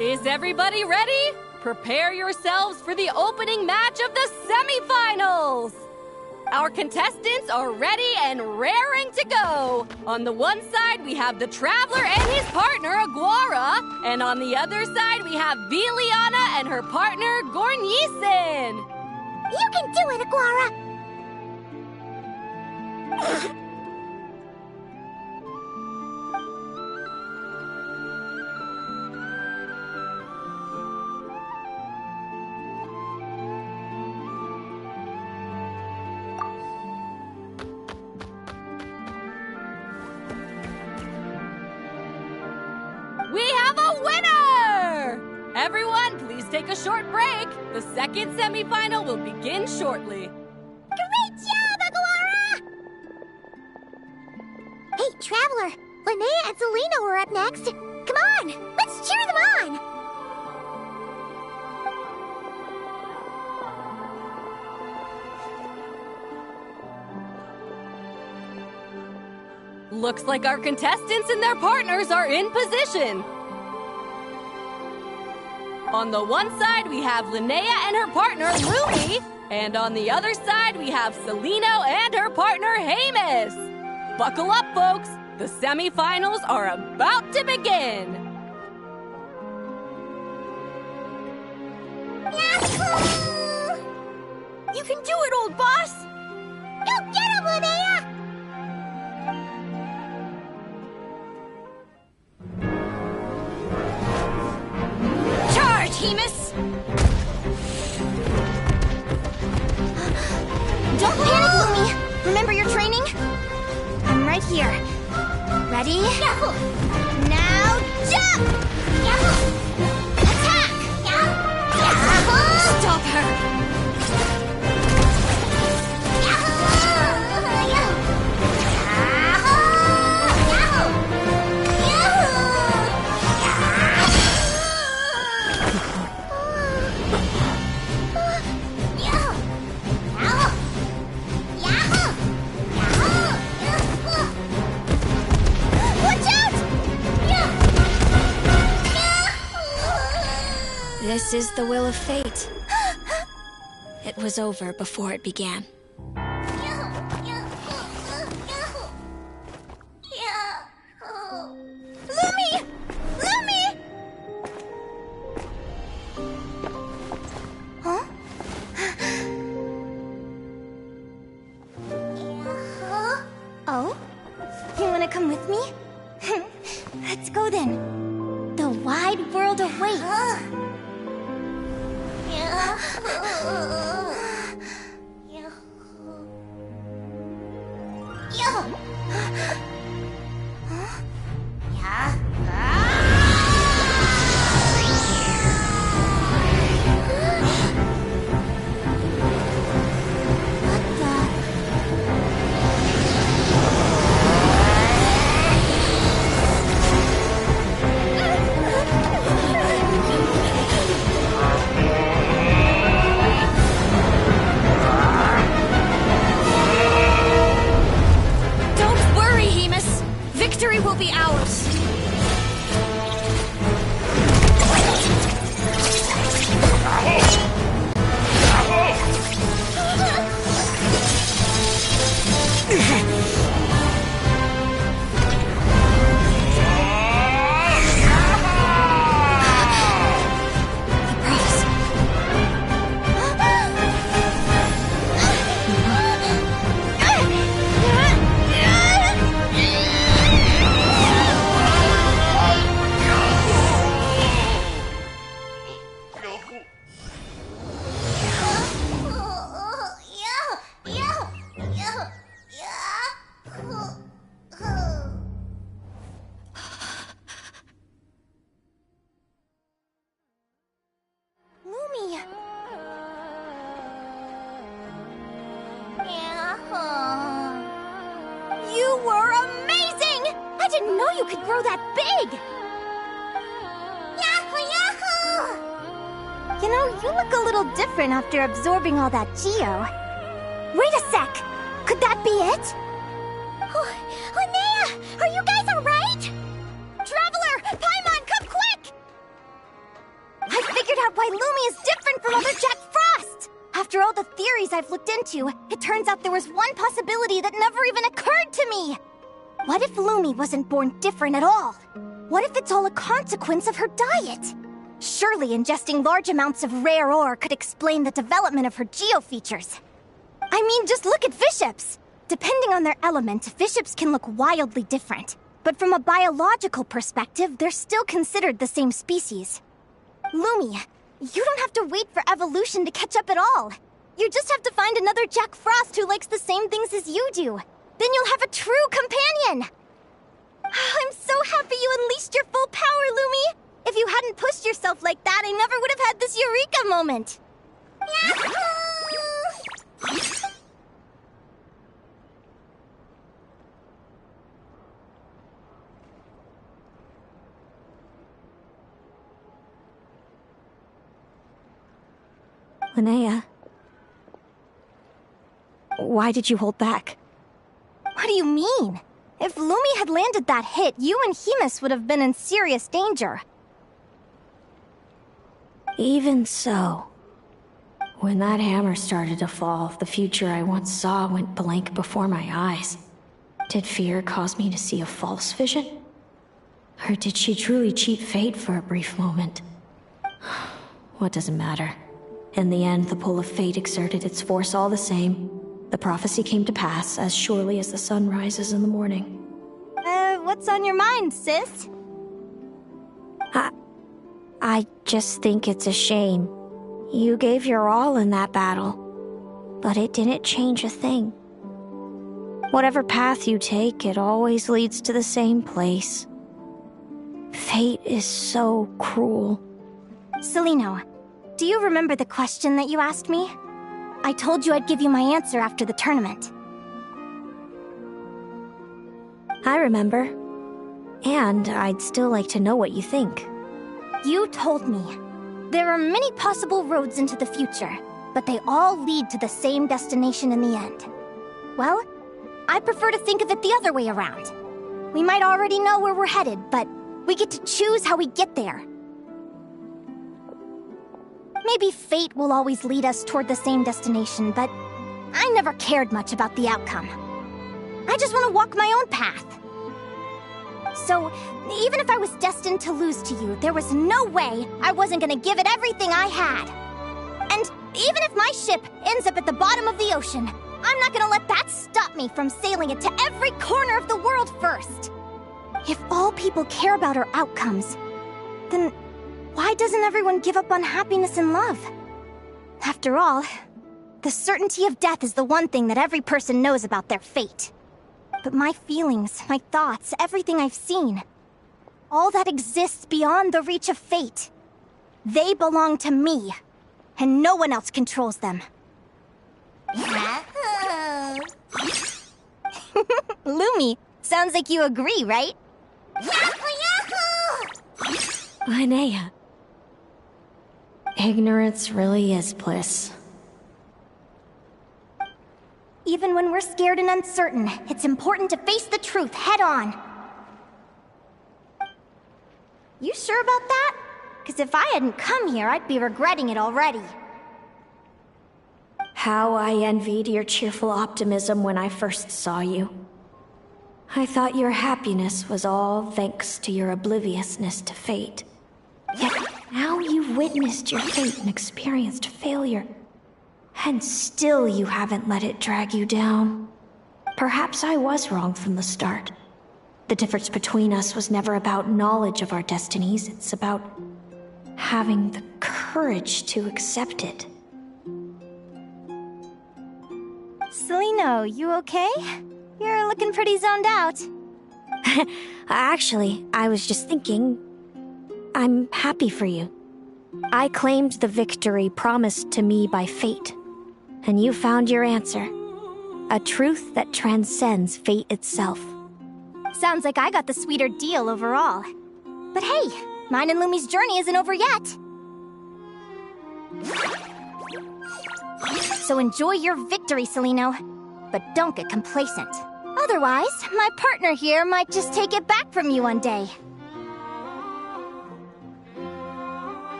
Is everybody ready? Prepare yourselves for the opening match of the semifinals! Our contestants are ready and raring to go! On the one side, we have the Traveler and his partner, Aguara. And on the other side, we have Viliana and her partner, Gornisen. You can do it, Aguara! We have a winner! Everyone, please take a short break. The second semifinal will begin shortly. Great job, Aguara! Hey, Traveler, Linnea and Selena were up next. Come on, let's cheer them on! Looks like our contestants and their partners are in position. On the one side, we have Linnea and her partner, Lumi. And on the other side, we have Celino and her partner, Hamus. Buckle up, folks. The semifinals are about to begin. Yahoo! can do it, old boss! You get him, Linnea! Charge, Hemus! Don't panic, Lumi! Remember your training? I'm right here. Ready? Now jump! Attack! Stop her! This is the will of fate. It was over before it began. Lumi! Lumi! Huh? Oh? You wanna come with me? Let's go then. The wide world awaits. Victory will be ours! You were amazing! I didn't know you could grow that big! Yahoo, yahoo! You know, you look a little different after absorbing all that Geo. Wait a sec! Could that be it? Oh, Linnea! Are you guys alright? Traveler! Paimon, come quick! I figured out why Lumi is different from other Jack Frost! After all the theories I've looked into, it turns out there was one possibility that never even occurred to me! What if Lumi wasn't born different at all? What if it's all a consequence of her diet? Surely ingesting large amounts of rare ore could explain the development of her geofeatures. I mean, just look at fiships! Depending on their element, fiships can look wildly different. But from a biological perspective, they're still considered the same species. Lumi, you don't have to wait for evolution to catch up at all. You just have to find another Jack Frost who likes the same things as you do. Then you'll have a true companion! I'm so happy you unleashed your full power, Lumi! If you hadn't pushed yourself like that, I never would have had this eureka moment! Linnea, why did you hold back? What do you mean? If Lumi had landed that hit, you and Hemus would have been in serious danger. Even so, when that hammer started to fall, the future I once saw went blank before my eyes. Did fear cause me to see a false vision? Or did she truly cheat fate for a brief moment? What does it matter? In the end, the pull of fate exerted its force all the same. The prophecy came to pass as surely as the sun rises in the morning. What's on your mind, sis? I just think it's a shame. You gave your all in that battle, but it didn't change a thing. Whatever path you take, it always leads to the same place. Fate is so cruel. Celino, do you remember the question that you asked me? I told you I'd give you my answer after the tournament. I remember. And I'd still like to know what you think. You told me. There are many possible roads into the future, but they all lead to the same destination in the end. Well, I prefer to think of it the other way around. We might already know where we're headed, but we get to choose how we get there. Maybe fate will always lead us toward the same destination, but I never cared much about the outcome. I just want to walk my own path. So, even if I was destined to lose to you, there was no way I wasn't gonna give it everything I had. And even if my ship ends up at the bottom of the ocean, I'm not gonna let that stop me from sailing it to every corner of the world first. If all people care about are outcomes, then why doesn't everyone give up on happiness and love? After all, the certainty of death is the one thing that every person knows about their fate. But my feelings, my thoughts, everything I've seen, all that exists beyond the reach of fate, they belong to me, and no one else controls them. Lumi, sounds like you agree, right? Linnea. Ignorance really is bliss. Even when we're scared and uncertain, it's important to face the truth head on. You sure about that? Because if I hadn't come here, I'd be regretting it already. How I envied your cheerful optimism when I first saw you. I thought your happiness was all thanks to your obliviousness to fate. Yet now you've witnessed your fate and experienced failure. And still you haven't let it drag you down. Perhaps I was wrong from the start. The difference between us was never about knowledge of our destinies, it's about having the courage to accept it. Celino, you okay? You're looking pretty zoned out. Actually, I was just thinking, I'm happy for you. I claimed the victory promised to me by fate. And you found your answer. A truth that transcends fate itself. Sounds like I got the sweeter deal overall. But hey, mine and Lumi's journey isn't over yet. So enjoy your victory, Celino. But don't get complacent. Otherwise, my partner here might just take it back from you one day.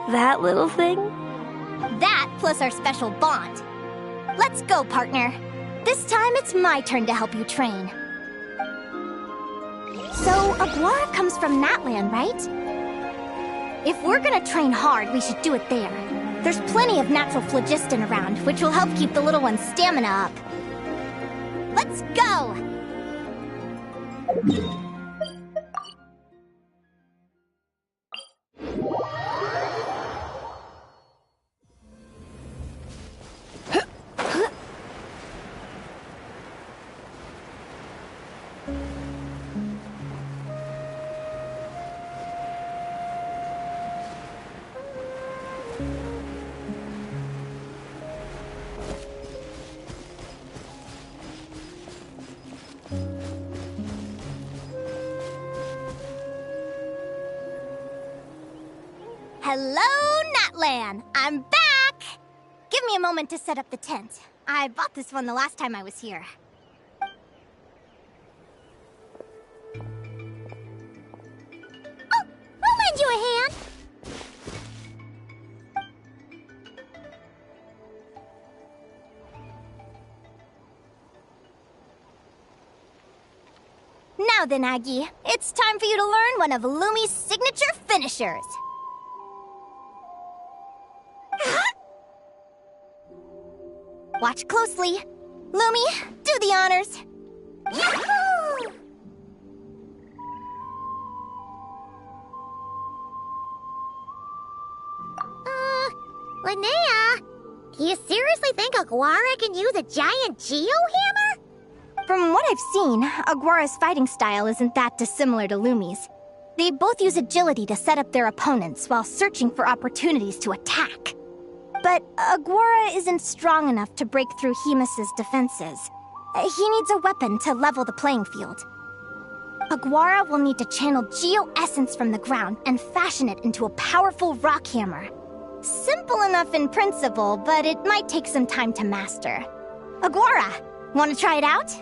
That little thing? That plus our special bond. Let's go, partner. This time it's my turn to help you train. So, Aguara comes from Natlan, right? If we're gonna train hard, we should do it there. There's plenty of natural phlogiston around, which will help keep the little one's stamina up. Let's go! Hello, Natlan! I'm back! Give me a moment to set up the tent. I bought this one the last time I was here. Oh, I'll lend you a hand! Now then, Aggie, it's time for you to learn one of Lumi's signature finishers. Watch closely. Lumi, do the honors. Yahoo! Linnea, do you seriously think Aguara can use a giant geo-hammer? From what I've seen, Aguara's fighting style isn't that dissimilar to Lumi's. They both use agility to set up their opponents while searching for opportunities to attack. But Aguara isn't strong enough to break through Hemus's defenses. He needs a weapon to level the playing field. Aguara will need to channel geo-essence from the ground and fashion it into a powerful rock hammer. Simple enough in principle, but it might take some time to master. Aguara, want to try it out?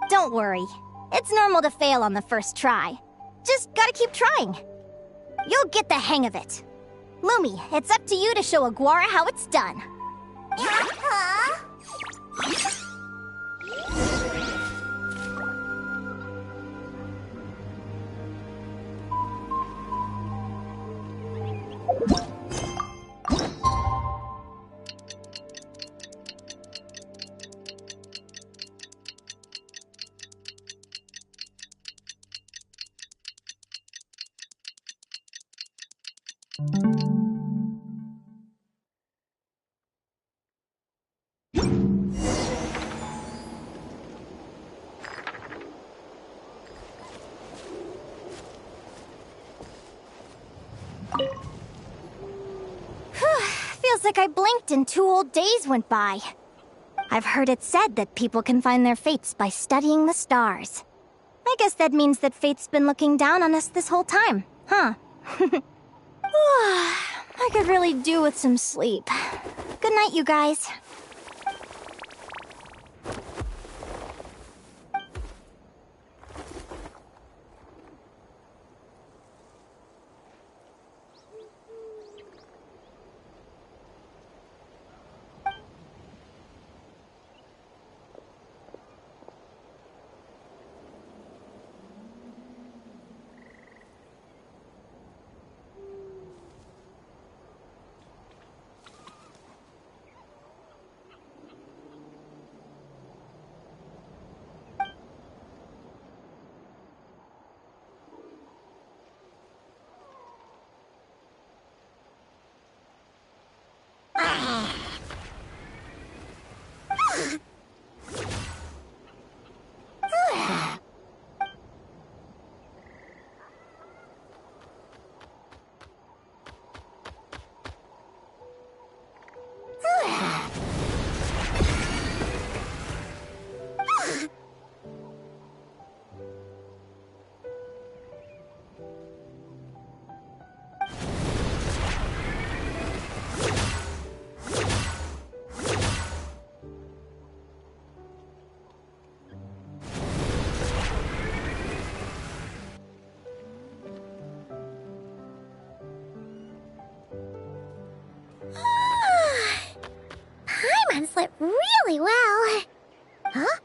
Don't worry. It's normal to fail on the first try. Just gotta keep trying. You'll get the hang of it. Lumi, it's up to you to show Aguara how it's done. Feels like I blinked and 2 whole days went by. I've heard it said that people can find their fates by studying the stars. I guess that means that fate's been looking down on us this whole time, huh? I could really do with some sleep. Good night, you guys. Paimon slept really well. Huh?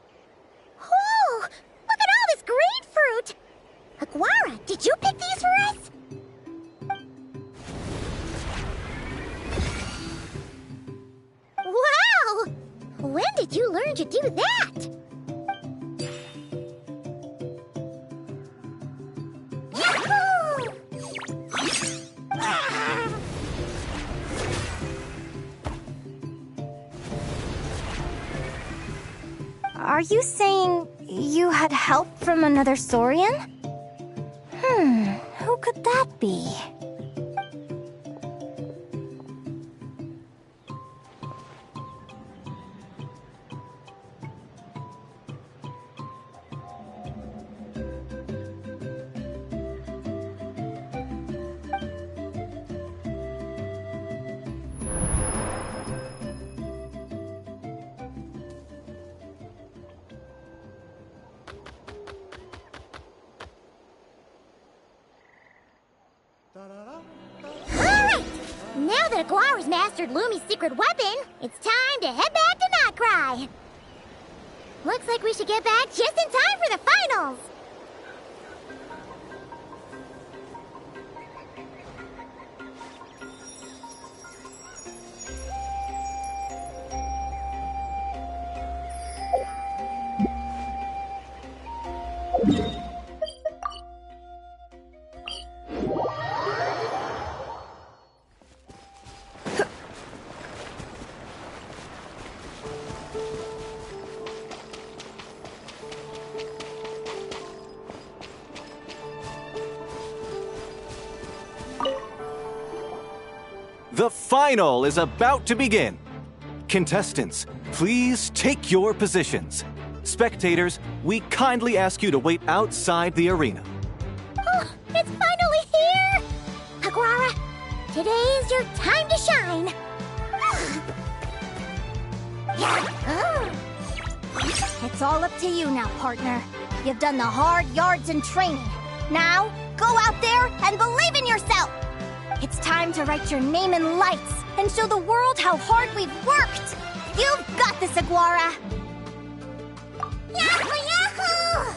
Whoa! Look at all this grapefruit! Aguara, did you pick these for us? Wow! When did you learn to do that? Yahoo! Are you saying you had help from another Saurian? Who could that be? Alright! Now that Aguara's mastered Lumi's secret weapon, it's time to head back to Looks like we should get back just in time for the finals! The final is about to begin. Contestants, please take your positions. Spectators, we kindly ask you to wait outside the arena. Oh, it's finally here! Aguara, today is your time to shine! It's all up to you now, partner. You've done the hard yards in training. Now, go out there and believe in yourself! It's time to write your name in lights and show the world how hard we've worked! You've got this, Aguara! Yahoo! Yahoo!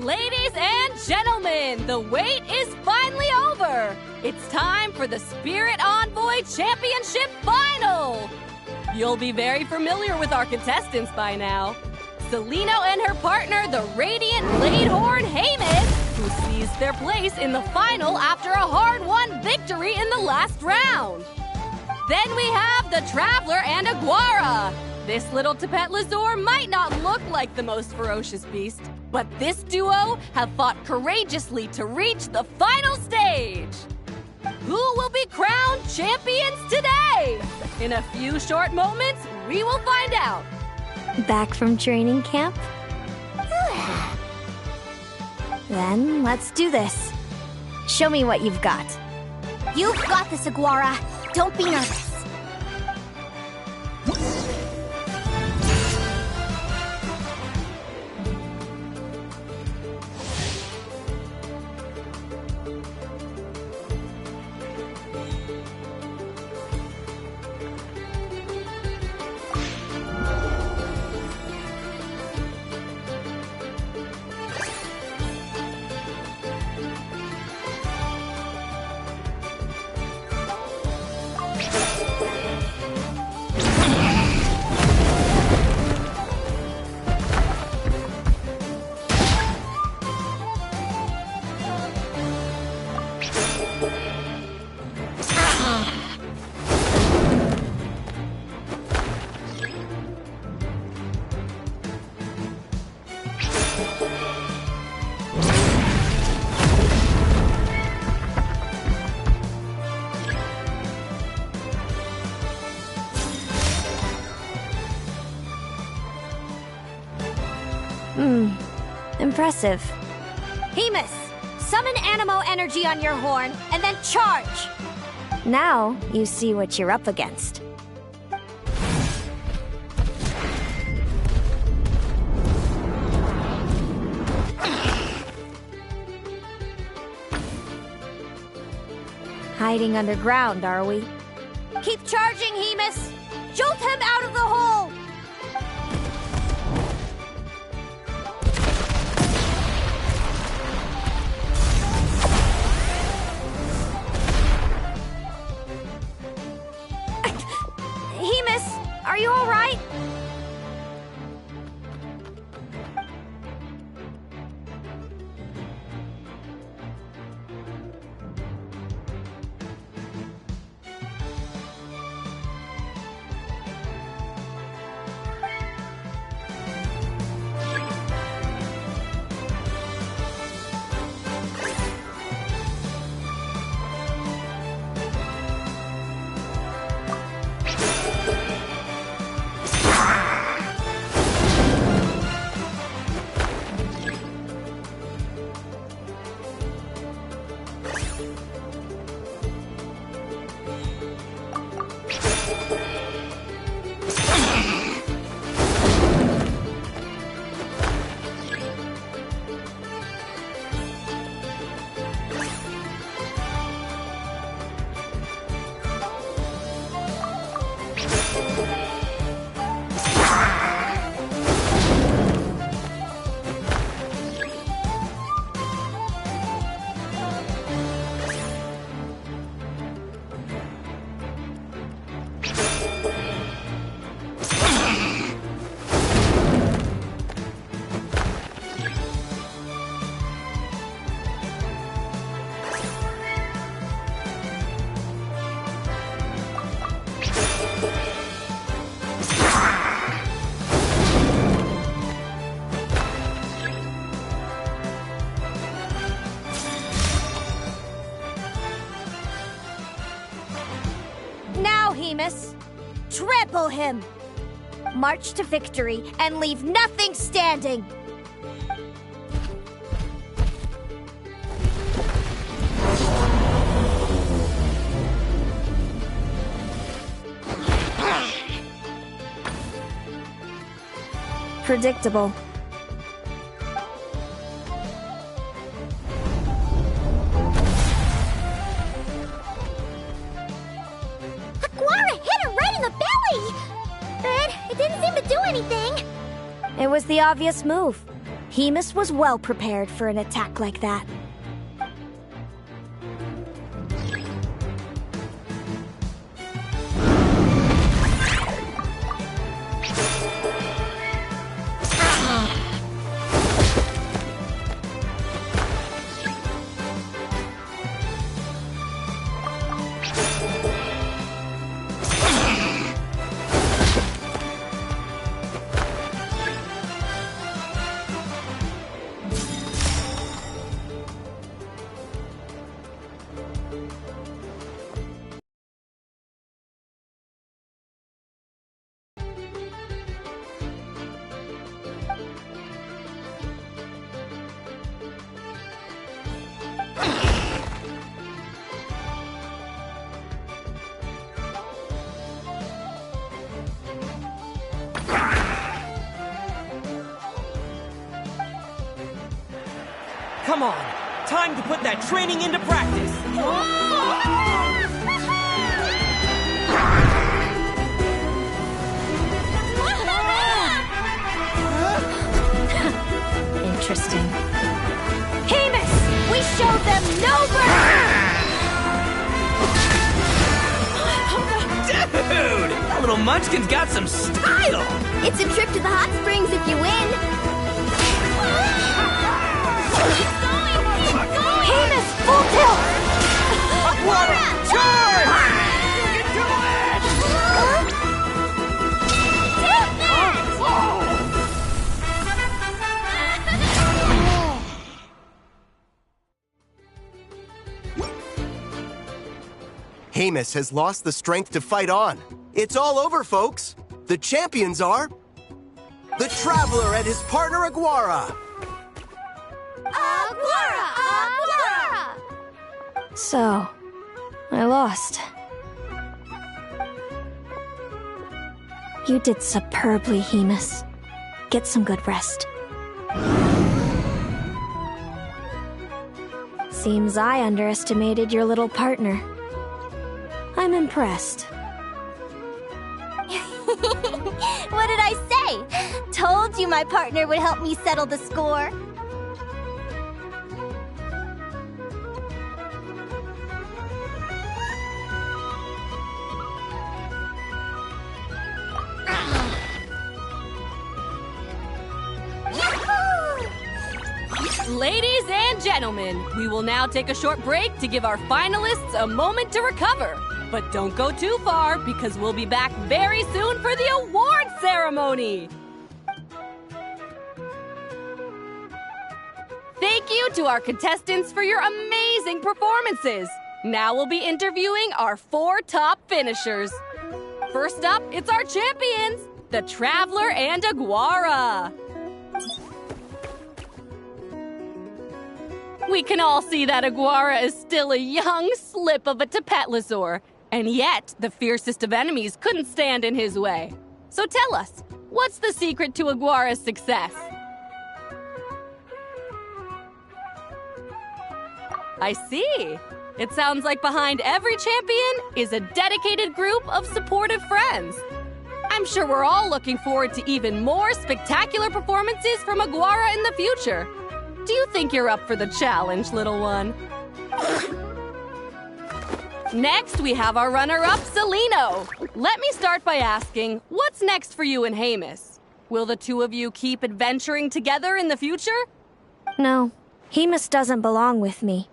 Ladies and gentlemen, the wait is finally over! It's time for the Spirit Envoy Championship Final! You'll be very familiar with our contestants by now. Celino and her partner, the Radiant Bladehorn Haymis, who seized their place in the final after a hard-won victory in the last round. Then we have the Traveler and Aguara. This little Tepet Lazur might not look like the most ferocious beast, but this duo have fought courageously to reach the final stage. Who will be crowned champions today? In a few short moments, we will find out. Back from training camp? Then let's do this. Show me what you've got. You've got this, Aguara. Don't be nervous. Impressive. Haymis, summon Animo energy on your horn, and then charge! Now you see what you're up against. Hiding underground, are we? Keep charging, Haymis! Jolt him out of the hole! Haymis, are you all right? Hemus. Trample him. March to victory and leave nothing standing. Predictable. Aguara hit her right in the belly! But it didn't seem to do anything. It was the obvious move. Hemus was well prepared for an attack like that. Come on, time to put that training into practice. Interesting. Hemus! We showed them no mercy! Dude! That little munchkin's got some style! It's a trip to the hot springs if you win. Hemus, full tilt! Aguara, charge! Get to it! Hemus has lost the strength to fight on. It's all over, folks. The champions are... the Traveler and his partner Aguara. Aguara! Aguara! So, I lost. You did superbly, Hemus. Get some good rest. Seems I underestimated your little partner. I'm impressed. What did I say? Told you my partner would help me settle the score. Ladies and gentlemen, we will now take a short break to give our finalists a moment to recover. But don't go too far, because we'll be back very soon for the award ceremony! Thank you to our contestants for your amazing performances! Now we'll be interviewing our 4 top finishers. First up, it's our champions, the Traveler and Aguara. We can all see that Aguara is still a young slip of a Tepetlosaur, and yet the fiercest of enemies couldn't stand in his way. So tell us, what's the secret to Aguara's success? I see. It sounds like behind every champion is a dedicated group of supportive friends. I'm sure we're all looking forward to even more spectacular performances from Aguara in the future. Do you think you're up for the challenge, little one? Next, we have our runner-up, Celino. Let me start by asking, what's next for you and Hemus? Will the two of you keep adventuring together in the future? No, Hemus doesn't belong with me.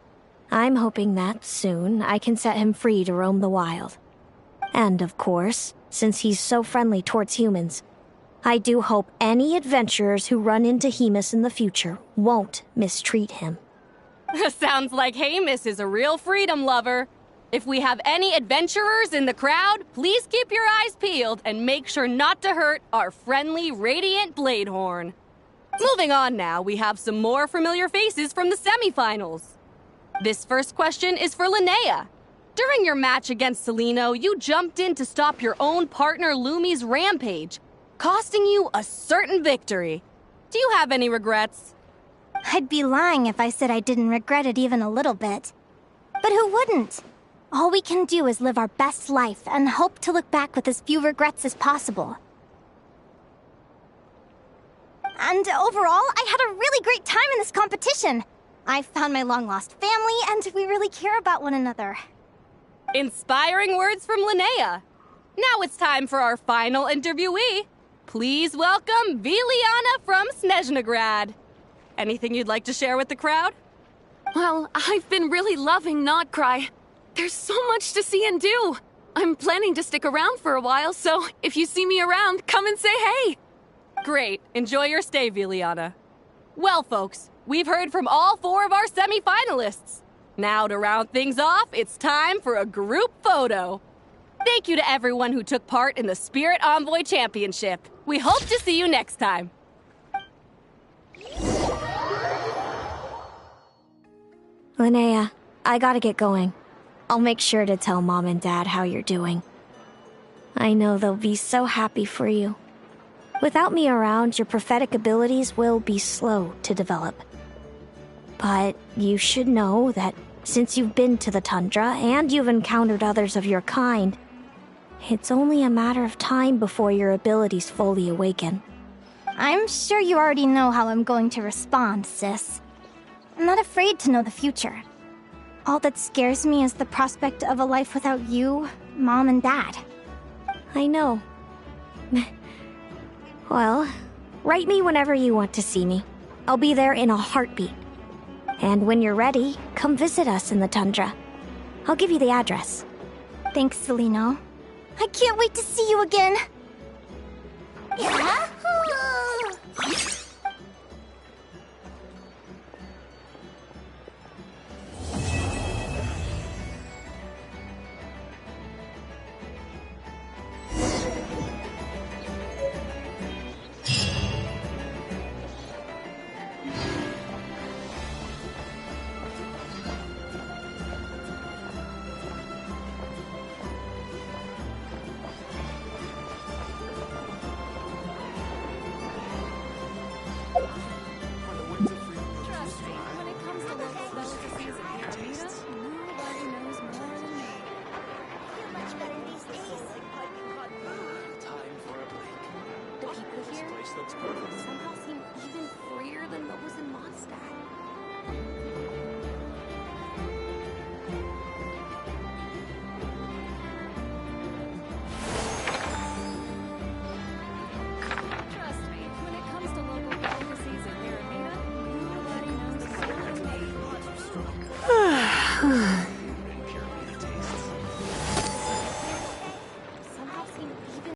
I'm hoping that soon I can set him free to roam the wild. And of course, since he's so friendly towards humans, I do hope any adventurers who run into Hemus in the future won't mistreat him. Sounds like Hemus is a real freedom lover. If we have any adventurers in the crowd, please keep your eyes peeled and make sure not to hurt our friendly Radiant Bladehorn. Moving on now, we have some more familiar faces from the semifinals. This first question is for Linnea. During your match against Celino, you jumped in to stop your own partner Lumi's rampage, costing you a certain victory. Do you have any regrets? I'd be lying if I said I didn't regret it even a little bit. But who wouldn't? All we can do is live our best life and hope to look back with as few regrets as possible. And overall, I had a really great time in this competition. I found my long-lost family, and we really care about one another. Inspiring words from Linnea. Now it's time for our final interviewee. Please welcome Viliana from Snezhnegrad. Anything you'd like to share with the crowd? Well, I've been really loving nodkrai. There's so much to see and do. I'm planning to stick around for a while, so if you see me around, come and say hey. Great. Enjoy your stay, Viliana. Well, folks, we've heard from all 4 of our semi-finalists. Now, to round things off, it's time for a group photo. Thank you to everyone who took part in the Spirit Envoy Championship. We hope to see you next time. Linnea, I gotta get going. I'll make sure to tell Mom and Dad how you're doing. I know they'll be so happy for you. Without me around, your prophetic abilities will be slow to develop. But you should know that since you've been to the tundra and you've encountered others of your kind, it's only a matter of time before your abilities fully awaken. I'm sure you already know how I'm going to respond, sis. I'm not afraid to know the future. All that scares me is the prospect of a life without you, Mom, and Dad. I know. Well, write me whenever you want to see me. I'll be there in a heartbeat. And when you're ready, come visit us in the tundra. I'll give you the address. Thanks, Celino. I can't wait to see you again. Yahoo! Whew.